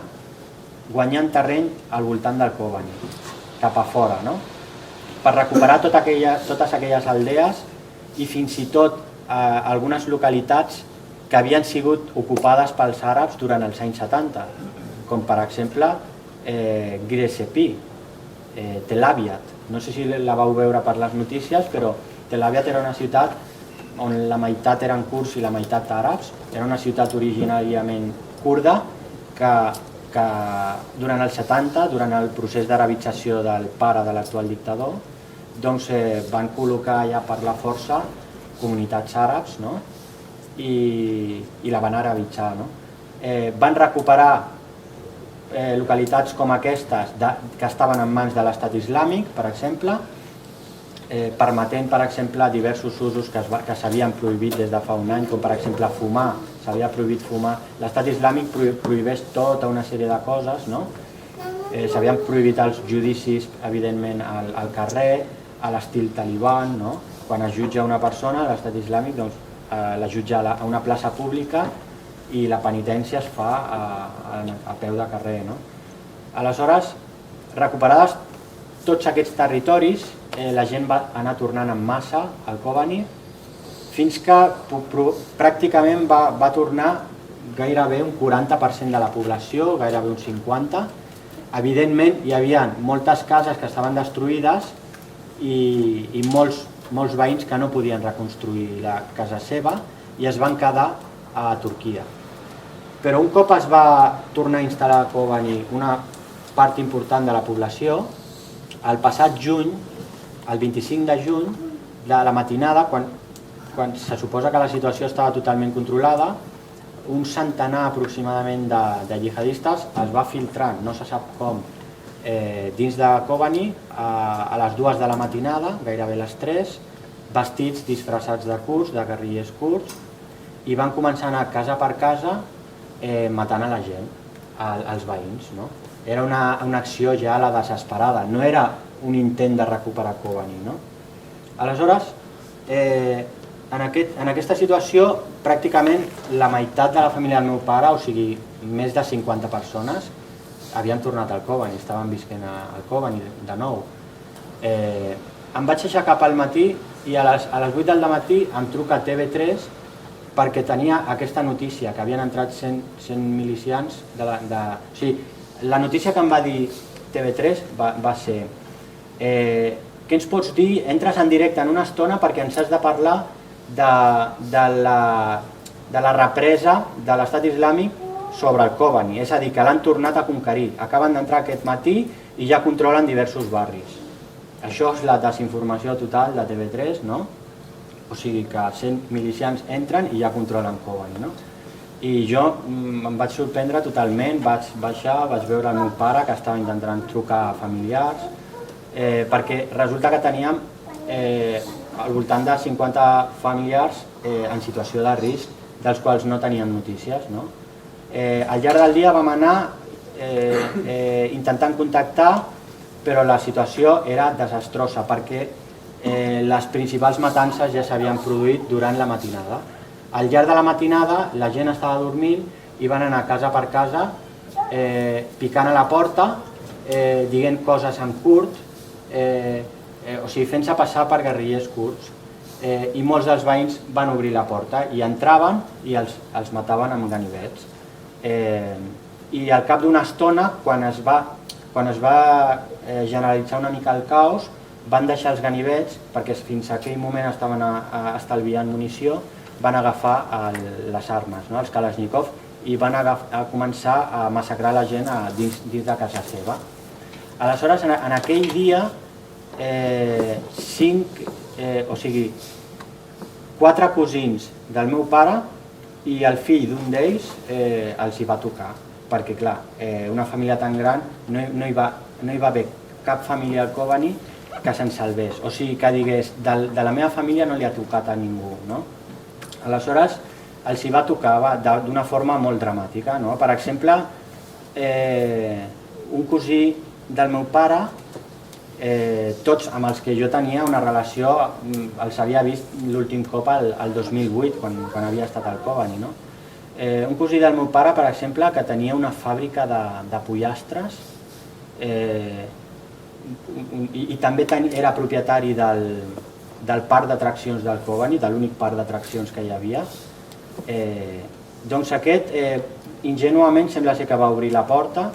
guanyant terreny al voltant del Kobani, cap a fora, per recuperar totes aquelles aldees i fins i tot algunes localitats que havien sigut ocupades pels àrabs durant els anys 70, com per exemple Giresepi, Tel Aviat. No sé si la vau veure per les notícies, però Tel Aviat era una ciutat on la meitat eren kurds i la meitat àrabs. Era una ciutat originàriament kurda que durant els 70, durant el procés d'arabització del pare de l'actual dictador, doncs van col·locar ja per la força comunitats àrabs i la van arabitzar. Van recuperar localitats com aquestes que estaven en mans de l'estat islàmic, per exemple, permetent, per exemple, diversos usos que s'havien prohibit des de fa un any, com per exemple fumar, s'havia prohibit fumar. L'estat islàmic prohibeix tota una sèrie de coses, s'havien prohibit els judicis, evidentment, al carrer, a l'estil taliban, quan es jutja una persona, l'estat islàmic la jutja a una plaça pública i la penitència es fa a peu de carrer. Aleshores, recuperades tots aquests territoris, la gent va anar tornant en massa al Kobani fins que pràcticament va tornar gairebé un 40% de la població, gairebé un 50%. Evidentment hi havia moltes cases que estaven destruïdes i molts veïns que no podien reconstruir la casa seva i es van quedar a Turquia. Però un cop es va tornar a instal·lar a Kobani una part important de la població, el passat juny, el 25 de juny, de la matinada, quan se suposa que la situació estava totalment controlada, un centenar aproximadament de jihadistes es va filtrant, no se sap com, dins de Kobani a les 2 de la matinada, gairebé les 3, vestits disfressats de kurds, de guerrillers kurds, i van començar a anar casa per casa matant a la gent, als veïns. Era una acció ja a la desesperada, no era un intent de recuperar Kobani. Aleshores, en aquesta situació, pràcticament la meitat de la família del meu pare, o sigui, més de 50 persones, havien tornat al Kobani, estaven visquent al Kobani de nou. Em vaig aixecar pel matí i a les 8 del matí em truca TV3 perquè tenia aquesta notícia, que havien entrat 100 milicians. La notícia que em va dir TV3 va ser: què ens pots dir? Entres en directe en una estona perquè ens has de parlar de la represa de l'estat islàmic sobre el Kobani, és a dir, que l'han tornat a conquerir. Acaben d'entrar aquest matí i ja controlen diversos barris. Això és la desinformació total de TV3, o sigui que 100 milicians entren i ja controlen Kobani. I jo em vaig sorprendre totalment, vaig baixar, vaig veure el meu pare que estava intentant trucar a familiars, perquè resulta que teníem al voltant de 50 familiars en situació de risc, dels quals no teníem notícies. Al llarg del dia vam anar intentant contactar, però la situació era desastrosa perquè les principals matances ja s'havien produït durant la matinada. Al llarg de la matinada la gent estava dormint i van anar casa per casa picant a la porta, dient coses en kurd, o sigui, fent-se passar per guerrillers kurds. I molts dels veïns van obrir la porta i entraven i els mataven amb ganivets. I al cap d'una estona, quan es va generalitzar una mica el caos, van deixar els ganivets, perquè fins a aquell moment estaven estalviant munició, van agafar les armes, els Kalashnikov, i van a començar a massacrar la gent dins de casa seva. Aleshores, en aquell dia, 4 cosins del meu pare i el fill d'un d'ells els hi va tocar, perquè clar, una família tan gran no hi va haver cap família al Kobani que se'n salvés, o sigui que digués de la meva família no li ha tocat a ningú, no? Aleshores els hi va tocar d'una forma molt dramàtica, no? Per exemple, un cosí del meu pare, tots amb els que jo tenia una relació, els havia vist l'últim cop el 2008, quan havia estat al Kobani, no? Un cosí del meu pare, per exemple, que tenia una fàbrica de pollastres i també era propietari del parc d'atraccions del Kobani, de l'únic parc d'atraccions que hi havia. Doncs aquest, ingenuament, sembla ser que va obrir la porta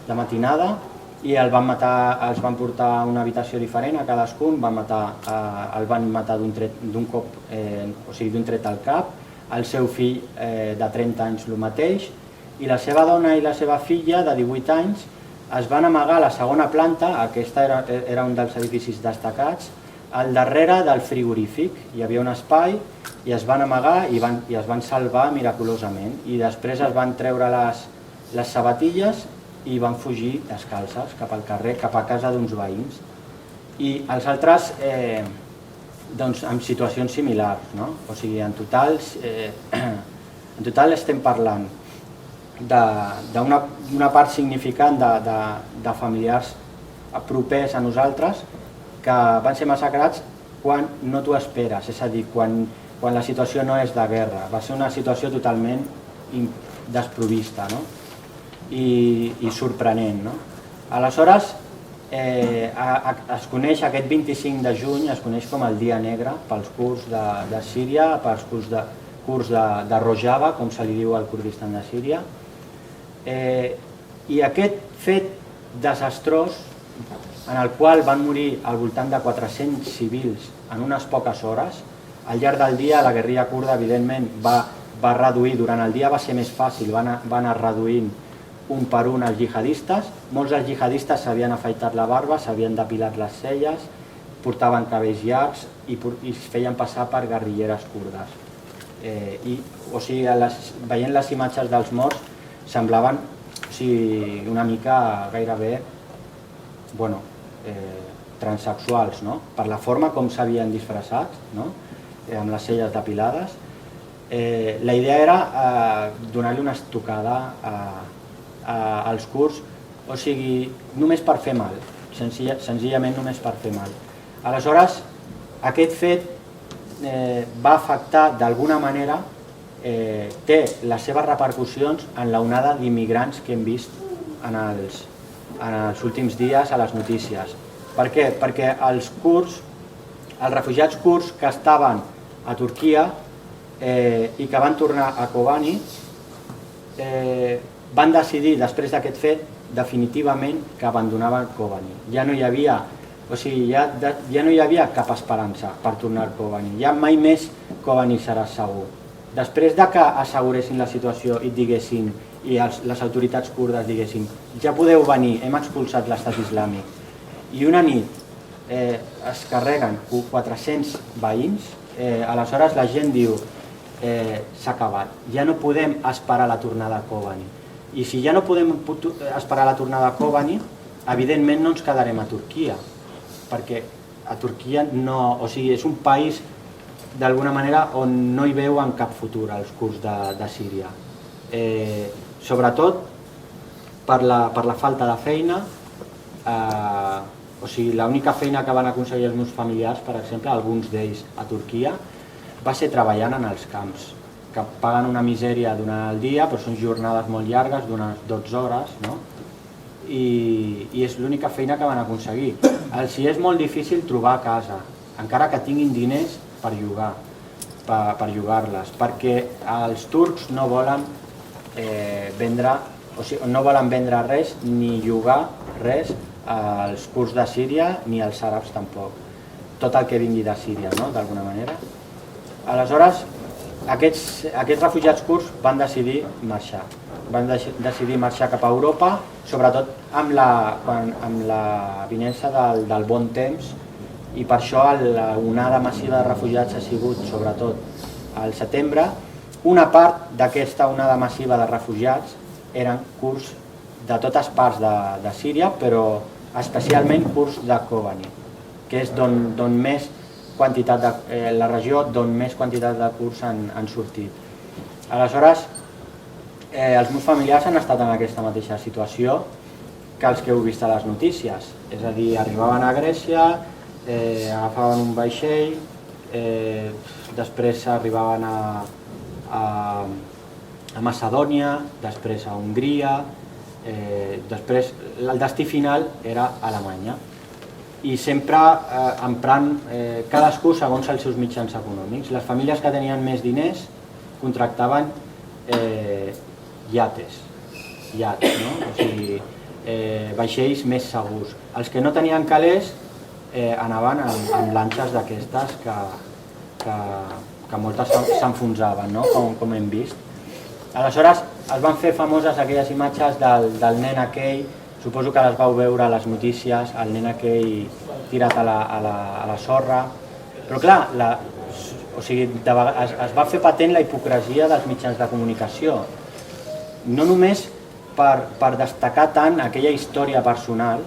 de matinada i els van portar a una habitació diferent a cadascun, el van matar d'un cop, o sigui, d'un tret al cap, el seu fill de 30 anys el mateix, i la seva dona i la seva filla de 18 anys es van amagar a la segona planta, aquesta era un dels edificis destacats, al darrere del frigorífic. Hi havia un espai i es van amagar i es van salvar miraculosament. I després es van treure les sabatilles i van fugir descalces cap al carrer, cap a casa d'uns veïns. I els altres, doncs, amb situacions similars, no? O sigui, en total estem parlant d'una part significant de familiars propers a nosaltres que van ser massacrats quan no t'ho esperes, és a dir, quan la situació no és de guerra. Va ser una situació totalment desprovista, no? I sorprenent, no? Aleshores, es coneix aquest 25 de juny, es coneix com el Dia Negre pels kurds de Síria, pels kurds de Rojava, com se li diu al Kurdistan de Síria. I aquest fet desastrós, en el qual van morir al voltant de 400 civils en unes poques hores, al llarg del dia la guerrilla kurda evidentment va reduir, durant el dia va ser més fàcil, va anar reduint un per un els jihadistes. Molts dels jihadistes s'havien afaitat la barba, s'havien depilat les celles, portaven cabells llargs i es feien passar per guerrilleres kurdes. O sigui, veient les imatges dels morts semblaven una mica gairebé transsexuals, per la forma com s'havien disfressat, amb les celles depilades. La idea era donar-li una estocada als kurds, o sigui, només per fer mal, senzillament només per fer mal. Aleshores, aquest fet va afectar d'alguna manera, té les seves repercussions en l'onada d'immigrants que hem vist en els últims dies a les notícies. Per què? Perquè els refugiats kurds que estaven a Turquia i que van tornar a Kobani van decidir, després d'aquest fet, definitivament que abandonaven Kobani. Ja no hi havia cap esperança per tornar a Kobani. Ja mai més Kobani serà segur. Després que asseguressin la situació i diguessin, i les autoritats kurdes diguessin, ja podeu venir, hem expulsat l'estat islàmic, i una nit es carreguen 400 veïns, aleshores la gent diu, s'ha acabat, ja no podem esperar la tornada a Kobani. I si ja no podem esperar la tornada a Kobani, evidentment no ens quedarem a Turquia, perquè a Turquia és un país d'alguna manera on no hi veuen cap futur els kurds de Síria. Sobretot per la falta de feina, o sigui, l'única feina que van aconseguir els meus familiars, per exemple, alguns d'ells a Turquia, va ser treballant en els camps, que paguen una misèria durant el dia, però són jornades molt llargues, d'unes 12 hores, i és l'única feina que van aconseguir. Els és molt difícil trobar casa, encara que tinguin diners per llogar-les, perquè els turcs no volen vendre res ni llogar res als kurds de Síria ni als àrabs tampoc, tot el que vingui de Síria, d'alguna manera. Aleshores, Aquests refugiats kurds van decidir marxar. Van decidir marxar cap a Europa, sobretot amb la vinença del bon temps, i per això l'onada massiva de refugiats ha sigut sobretot al setembre. Una part d'aquesta onada massiva de refugiats eren kurds de totes parts de Síria, però especialment kurds de Kobani, que és d'on més quantitat la regió d'on més quantitat de kurds han sortit. Aleshores, els meus familiars han estat en aquesta mateixa situació que els que heu vist a les notícies, és a dir, arribaven a Grècia, agafaven un vaixell, després arribaven a Macedònia, després a Hongria, després el destí final era Alemanya, i sempre emprant cadascú segons els seus mitjans econòmics. Les famílies que tenien més diners contractaven iates, no? O sigui, vaixells més segurs. Els que no tenien calés anaven amb lanxes d'aquestes que moltes s'enfonsaven, no? Com hem vist. Aleshores es van fer famoses aquelles imatges del nen aquell, suposo que les vau veure a les notícies, el nen aquell tirat a la sorra, però clar, es va fer patent la hipocresia dels mitjans de comunicació, no només per destacar tant aquella història personal,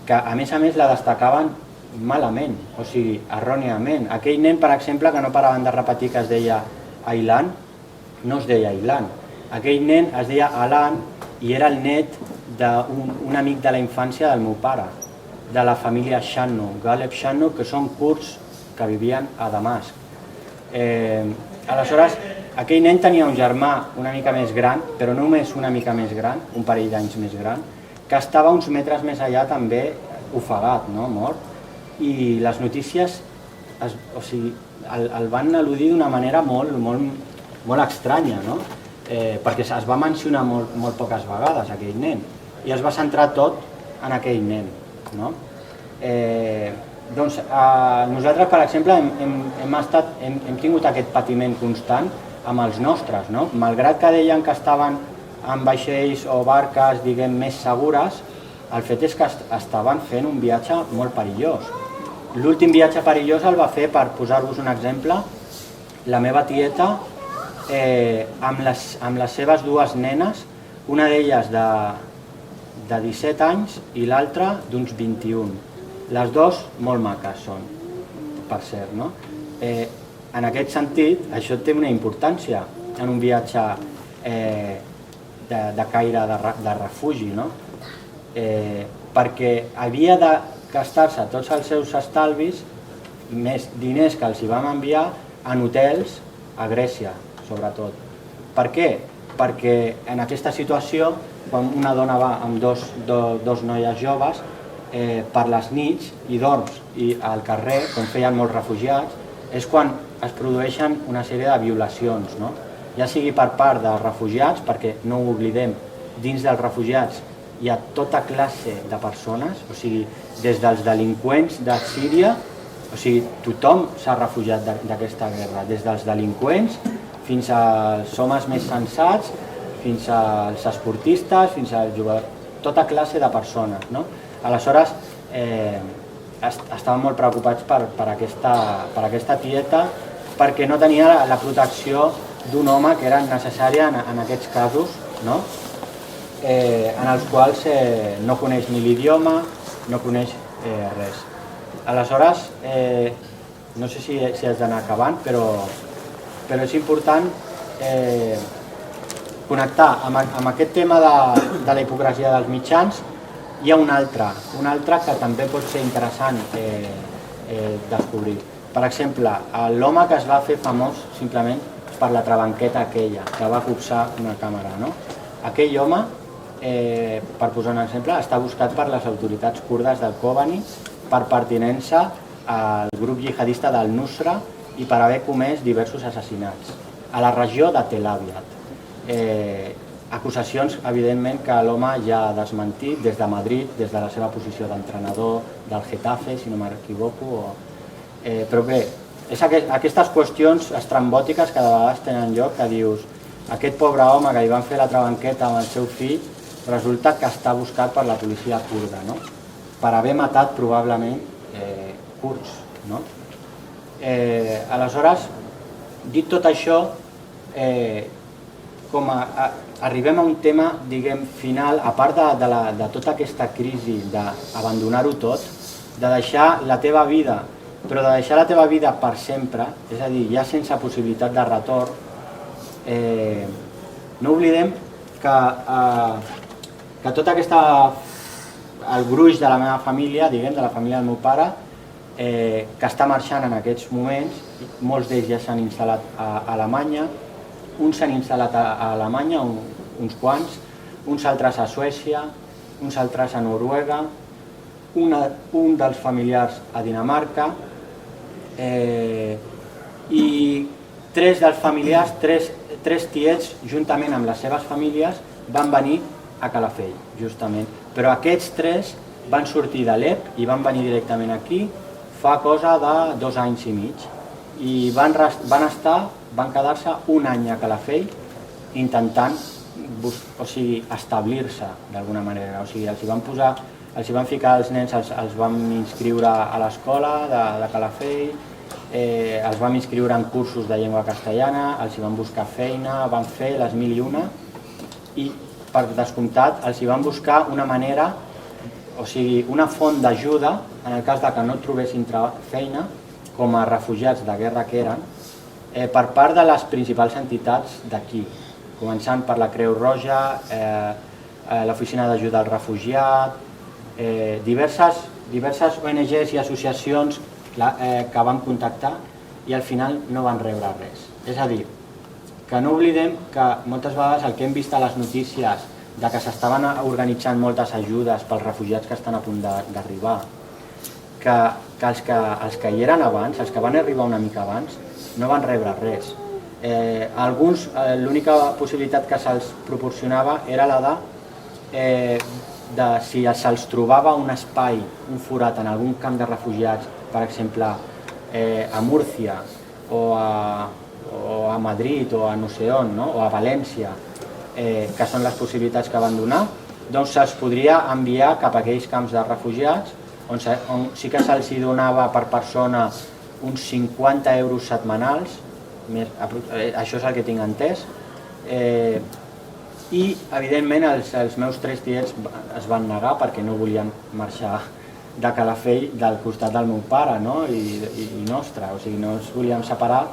que a més la destacaven malament, o sigui, erròniament. Aquell nen, per exemple, que no paraven de repetir que es deia Aylan, no es deia Aylan. Aquell nen es deia Alan i era el net d'un amic de la infància del meu pare, de la família Shannu, Galeb Shannu, que són kurds que vivien a Damasc. Aleshores, aquell nen tenia un germà una mica més gran, però no només una mica més gran, un parell d'anys més gran, que estava uns metres més allà també ofegat, no? Mort. I les notícies el van al·ludir d'una manera molt estranya, no? Perquè es va mencionar molt poques vegades aquell nen i es va centrar tot en aquell nen, no? Doncs nosaltres, per exemple, hem tingut aquest patiment constant amb els nostres, no? Malgrat que deien que estaven en vaixells o barques, diguem, més segures, el fet és que estaven fent un viatge molt perillós. L'últim viatge perillós el va fer, per posar-vos un exemple, la meva tieta amb les seves dues nenes, una d'elles de 17 anys i l'altra d'uns 21. Les dues molt maques són, per cert, no? En aquest sentit, això té una importància en un viatge de caire de refugi, no? Perquè havia de gastar-se tots els seus estalvis, més diners que els hi vam enviar, en hotels a Grècia, sobretot. Per què? Perquè en aquesta situació, quan una dona va amb dos noies joves, per les nits i dorms i al carrer, com feien molts refugiats, és quan es produeixen una sèrie de violacions, no? Ja sigui per part dels refugiats, perquè no ho oblidem, dins dels refugiats hi ha tota classe de persones, o sigui, des dels delinqüents de Síria, o sigui, tothom s'ha refugiat d'aquesta guerra, des dels delinqüents fins als homes més sensats, fins als esportistes, fins als jugadors, tota classe de persones, no? Aleshores, estaven molt preocupats per aquesta tieta, perquè no tenia la protecció d'un home que era necessària en aquests casos, no? En els quals no coneix ni l'idioma, no coneix res. Aleshores, no sé si has d'anar acabant, però és important connectar amb aquest tema de la hipocresia dels mitjans. Hi ha un altre que també pot ser interessant descobrir. Per exemple, l'home que es va fer famós simplement per la trabanqueta aquella, que va copsar una càmera, no? Aquell home, per posar un exemple, està buscat per les autoritats kurdes del Kobani per pertinença al grup jihadista del Nusra i per haver comès diversos assassinats a la regió de Tel Aviv. Acusacions, evidentment, que l'home ja ha desmentit des de Madrid, des de la seva posició d'entrenador del Getafe, si no m'equivoco. Però bé, És aquestes qüestions estrambòtiques que de vegades tenen lloc, que dius, aquest pobre home que li van fer la trabanqueta amb el seu fill resulta que està buscat per la policia kurda, no? Per haver matat probablement kurds. No? Aleshores, dit tot això, arribem a un tema, diguem, final, a part de tota aquesta crisi d'abandonar-ho tot, de deixar la teva vida, però de deixar la teva vida per sempre, és a dir, ja sense possibilitat de retorn, no oblidem que tot el gruix de la meva família, diguem, de la família del meu pare, que està marxant en aquests moments, molts d'ells ja s'han instal·lat a Alemanya, uns s'han instal·lat a Alemanya, uns quants, uns altres a Suècia, uns altres a Noruega, un dels familiars a Dinamarca, i tres dels familiars, tres tiets, juntament amb les seves famílies, van venir a Calafell, justament. Però aquests tres van sortir d'Alep i van venir directament aquí fa cosa de 2 anys i mig. I van quedar-se un any a Calafell intentant establir-se d'alguna manera. O sigui, els hi van ficar els nens, els vam inscriure a l'escola de Calafell, els vam inscriure en cursos de llengua castellana, els hi van buscar feina, van fer les 1001 i per descomptat els hi van buscar una manera, o sigui, una font d'ajuda en el cas que no trobessin feina com a refugiats de guerra que eren, per part de les principals entitats d'aquí, començant per la Creu Roja, l'Oficina d'Ajuda al Refugiat, diverses ONGs i associacions que van contactar i al final no van rebre res. És a dir, que no oblidem que moltes vegades el que hem vist a les notícies de que s'estaven organitzant moltes ajudes pels refugiats que estan a punt d'arribar, que els que hi eren abans, els que van arribar una mica abans, no van rebre res. Alguns, l'única possibilitat que se'ls proporcionava era la de si se'ls trobava un espai, un forat en algun camp de refugiats, per exemple a Múrcia o a Madrid o a no sé on, o a València, que són les possibilitats que van donar, doncs se'ls podria enviar cap a aquells camps de refugiats on sí que se'ls donava per persona uns 50 euros setmanals, això és el que tinc entès, i evidentment els meus 3 tiets es van negar perquè no volien marxar de Calafell del costat del meu pare i nostre, o sigui, no ens volíem separar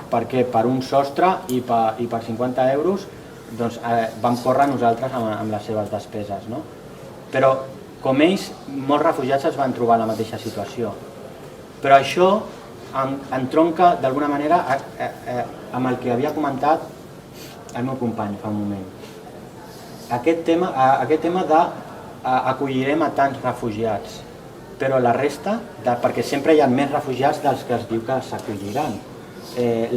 perquè per un sostre i per 50 euros vam córrer nosaltres amb les seves despeses. Però com ells, molts refugiats es van trobar en la mateixa situació. Però això entronca d'alguna manera amb el que havia comentat el meu company fa un moment. Aquest tema d'acollirem a tants refugiats, però la resta, perquè sempre hi ha més refugiats dels que es diu que s'acolliran,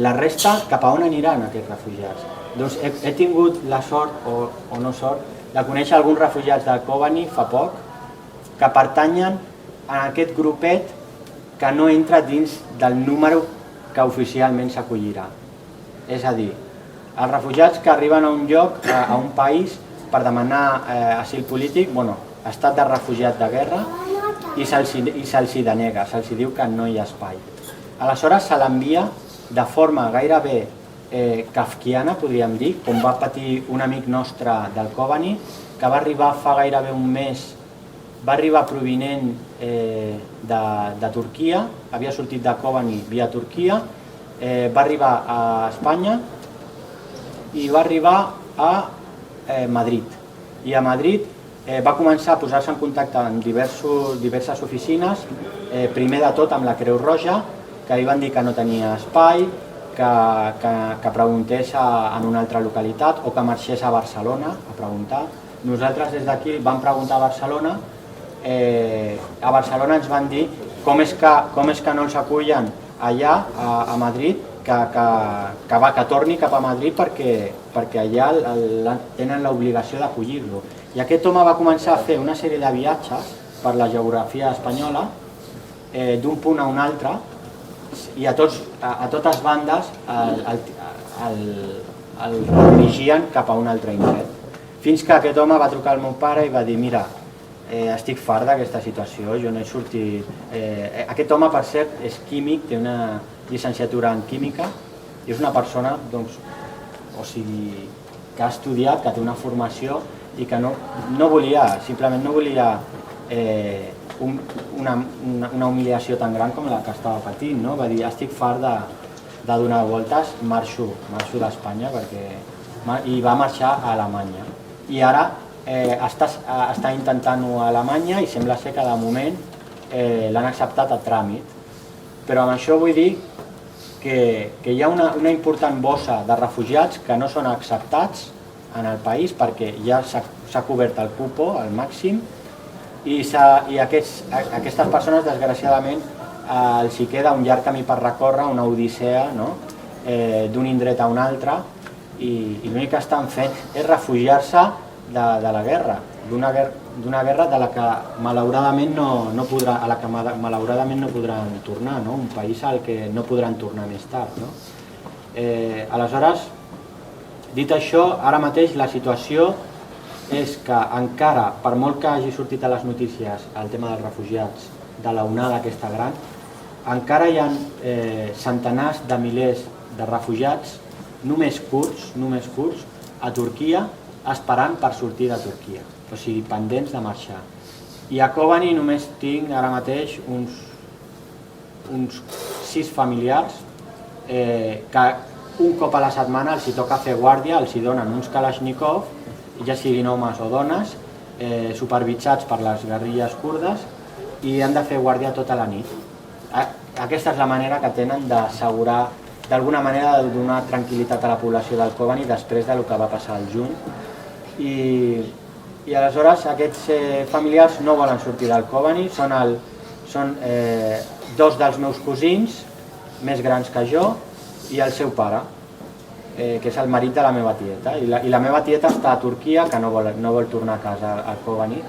la resta cap a on aniran aquests refugiats? Doncs he tingut la sort o no sort de conèixer alguns refugiats de Kobani fa poc que pertanyen a aquest grupet que no entra dins del número que oficialment s'acollirà. És a dir, els refugiats que arriben a un lloc, a un país, per demanar asil polític, estat de refugiat de guerra, i se'ls denega, se'ls diu que no hi ha espai. Aleshores se l'envia de forma gairebé kafkiana, podríem dir, com va patir un amic nostre del Kobani, que va arribar fa gairebé un mes, va arribar provinent de Turquia, havia sortit de Kobani via Turquia, va arribar a Espanya i va arribar a Madrid. I a Madrid va començar a posar-se en contacte amb diverses oficines, primer de tot amb la Creu Roja, que li van dir que no tenia espai, que preguntés en una altra localitat o que marxés a Barcelona a preguntar. Nosaltres des d'aquí vam preguntar a Barcelona, ens van dir com és que no els acullen allà a Madrid, que torni cap a Madrid perquè allà tenen l'obligació d'acollir-lo. I aquest home va començar a fer una sèrie de viatges per la geografia espanyola, d'un punt a un altre, i a totes bandes el redirigien cap a un altre indret. Fins que aquest home va trucar al meu pare i va dir, mira, estic fart d'aquesta situació, jo no he sortit... Aquest home, per cert, és químic, té una llicenciatura en química i és una persona, doncs, o sigui, que ha estudiat, que té una formació i que no volia, simplement no volia una humiliació tan gran com la que estava patint, no? Va dir, estic fart de donar voltes, marxo d'Espanya i va marxar a Alemanya. I ara està intentant-ho a Alemanya i sembla ser que de moment l'han acceptat a tràmit. Però amb això vull dir que hi ha una important bossa de refugiats que no són acceptats en el país perquè ja s'ha cobert el cupo al màxim i aquestes persones, desgraciadament, els hi queda un llarg camí per recórrer, una odissea, d'un indret a un altre, i l'únic que estan fent és refugiar-se de la guerra, d'una guerra de la que malauradament no podran tornar, un país al que no podran tornar més tard. Aleshores, dit això, ara mateix la situació és que encara, per molt que hagi sortit a les notícies el tema dels refugiats, de l'onada aquesta gran, encara hi ha centenars de milers de refugiats només curts a Turquia esperant per sortir de Turquia, o sigui, pendents de marxar. I a Kobani només tinc ara mateix uns 6 familiars que un cop a la setmana els hi toca fer guàrdia, els hi donen uns Kalashnikov, ja siguin homes o dones, supervisats per les guerrilles kurdes, i han de fer guàrdia tota la nit. Aquesta és la manera que tenen d'assegurar, d'alguna manera, de donar tranquil·litat a la població del Kobani després del que va passar al juny. I aleshores aquests familiars no volen sortir del Kobani, són 2 dels meus cosins, més grans que jo, i el seu pare, que és el marit de la meva tieta. I la meva tieta està a Turquia, que no vol tornar a casa al Kobani,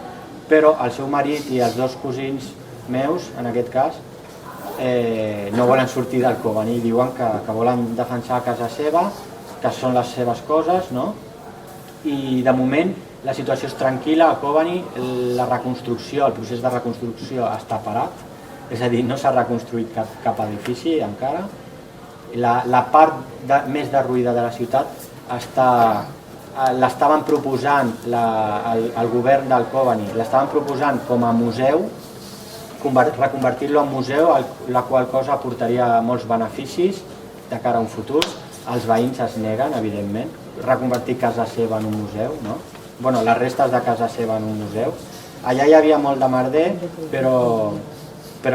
però el seu marit i els 2 cosins meus, en aquest cas, no volen sortir del Kobani, diuen que volen defensar casa seva, que són les seves coses, i de moment la situació és tranquil·la a Kobani, la reconstrucció, el procés de reconstrucció està parat, és a dir, no s'ha reconstruït cap edifici encara. La part més derruïda de la ciutat l'estaven proposant, el govern del Kobani, l'estaven proposant com a museu, reconvertir-lo en museu, la qual cosa aportaria molts beneficis de cara a un futur. Els veïns es neguen, evidentment, reconvertir casa seva en un museu, les restes de casa seva en un museu. Allà hi havia molt de merder, però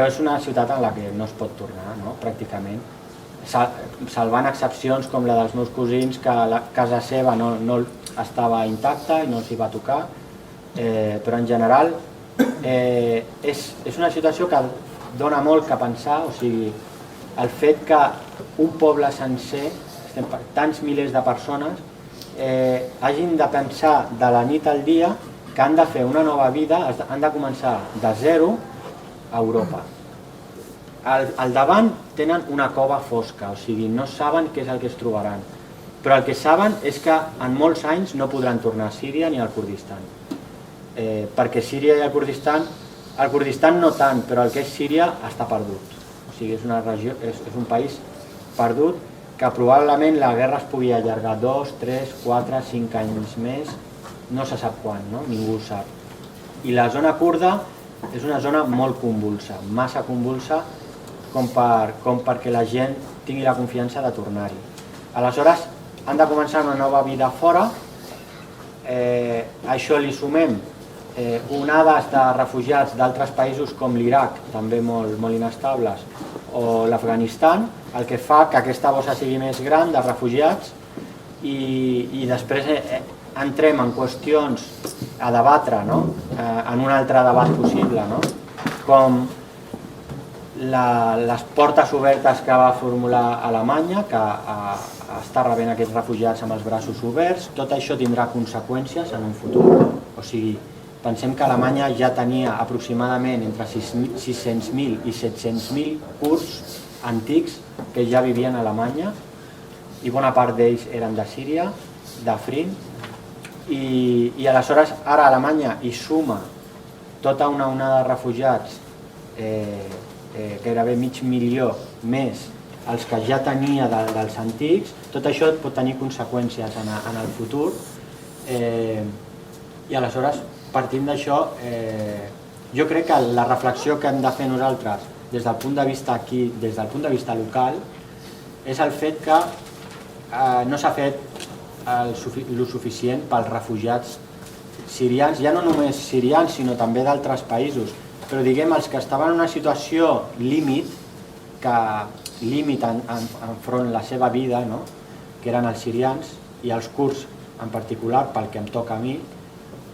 és una ciutat en la que no es pot tornar, pràcticament. Salvant excepcions com la dels meus cosins, que la casa seva no estava intacta i no s'hi va tocar, però en general és una situació que dona molt que pensar, o sigui, el fet que un poble sencer, tants milers de persones, hagin de pensar de la nit al dia que han de fer una nova vida, han de començar de zero a Europa. Al davant tenen una cova fosca, o sigui, no saben què és el que es trobaran, però el que saben és que en molts anys no podran tornar a Síria ni al Kurdistan, perquè Síria i el Kurdistan no tant, però el que és Síria està perdut, o sigui, és una regió, és un país perdut, que probablement la guerra es pugui allargar 2, 3, 4, 5 anys més, no se sap quan, ningú ho sap. I la zona kurda és una zona molt convulsa, massa convulsa, com perquè la gent tingui la confiança de tornar-hi. Aleshores, han de començar una nova vida fora, això li sumem onades de refugiats d'altres països com l'Iraq, també molt inestables, o l'Afganistan, el que fa que aquesta bossa sigui més gran de refugiats i després entrem en qüestions a debatre, en un altre debat possible, com les portes obertes que va formular Alemanya, que està rebent aquests refugiats amb els braços oberts. Tot això tindrà conseqüències en un futur. O sigui, pensem que Alemanya ja tenia aproximadament entre 600.000 i 700.000 kurds antics que ja vivien a Alemanya i bona part d'ells eren de Síria, d'Afrin, i aleshores ara Alemanya hi suma tota una onada de refugiats, gairebé mig milió més els que ja tenia dels antics. Tot això pot tenir conseqüències en el futur, i aleshores partint d'això jo crec que la reflexió que hem de fer nosaltres des del punt de vista aquí, des del punt de vista local, és el fet que no s'ha fet el suficient pels refugiats sirians, ja no només sirians sinó també d'altres països, però diguem els que estaven en una situació límit, enfront la seva vida, que eren els sirians i els kurds en particular, pel que em toca a mi,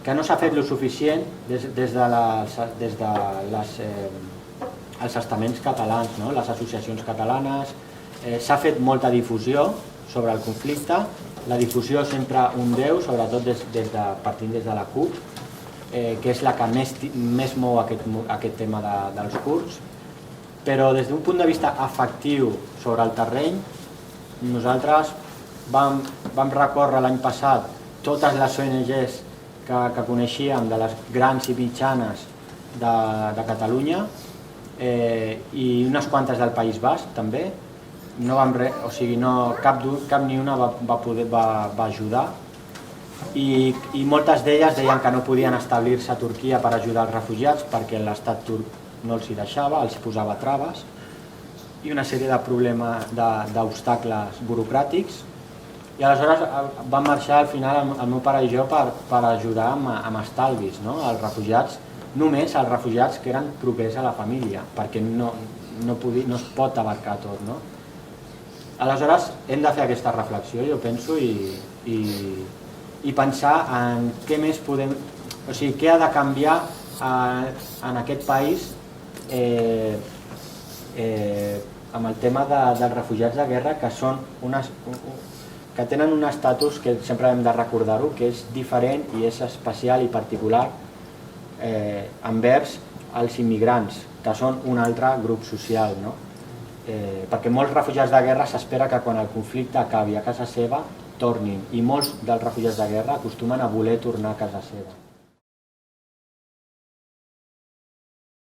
que no s'ha fet el suficient des dels estaments catalans, les associacions catalanes. S'ha fet molta difusió sobre el conflicte, la difusió sempre un deu, sobretot partint des de la CUP, que és la que més mou aquest tema dels kurds, però des d'un punt de vista efectiu sobre el terreny, nosaltres vam recórrer l'any passat totes les ONGs que coneixíem, de les grans i mitjanes de Catalunya, i unes quantes del País Basc també. Cap ni una va ajudar, i moltes d'elles deien que no podien establir-se a Turquia per ajudar els refugiats perquè l'estat turc no els hi deixava, els posava traves i una sèrie de problemes, d'obstacles burocràtics. I aleshores vam marxar al final el meu pare i jo per ajudar amb estalvis als refugiats, només als refugiats que eren propers a la família, perquè no es pot abarcar tot. Aleshores hem de fer aquesta reflexió, jo penso, i pensar en què més podem, o sigui, què ha de canviar en aquest país amb el tema dels refugiats de guerra, que tenen un estatus que sempre hem de recordar-ho, que és diferent i és especial i particular envers els immigrants, que són un altre grup social, perquè molts refugiats de guerra s'espera que quan el conflicte acabi a casa seva tornin, i molts dels refugiats de guerra acostumen a voler tornar a casa seva.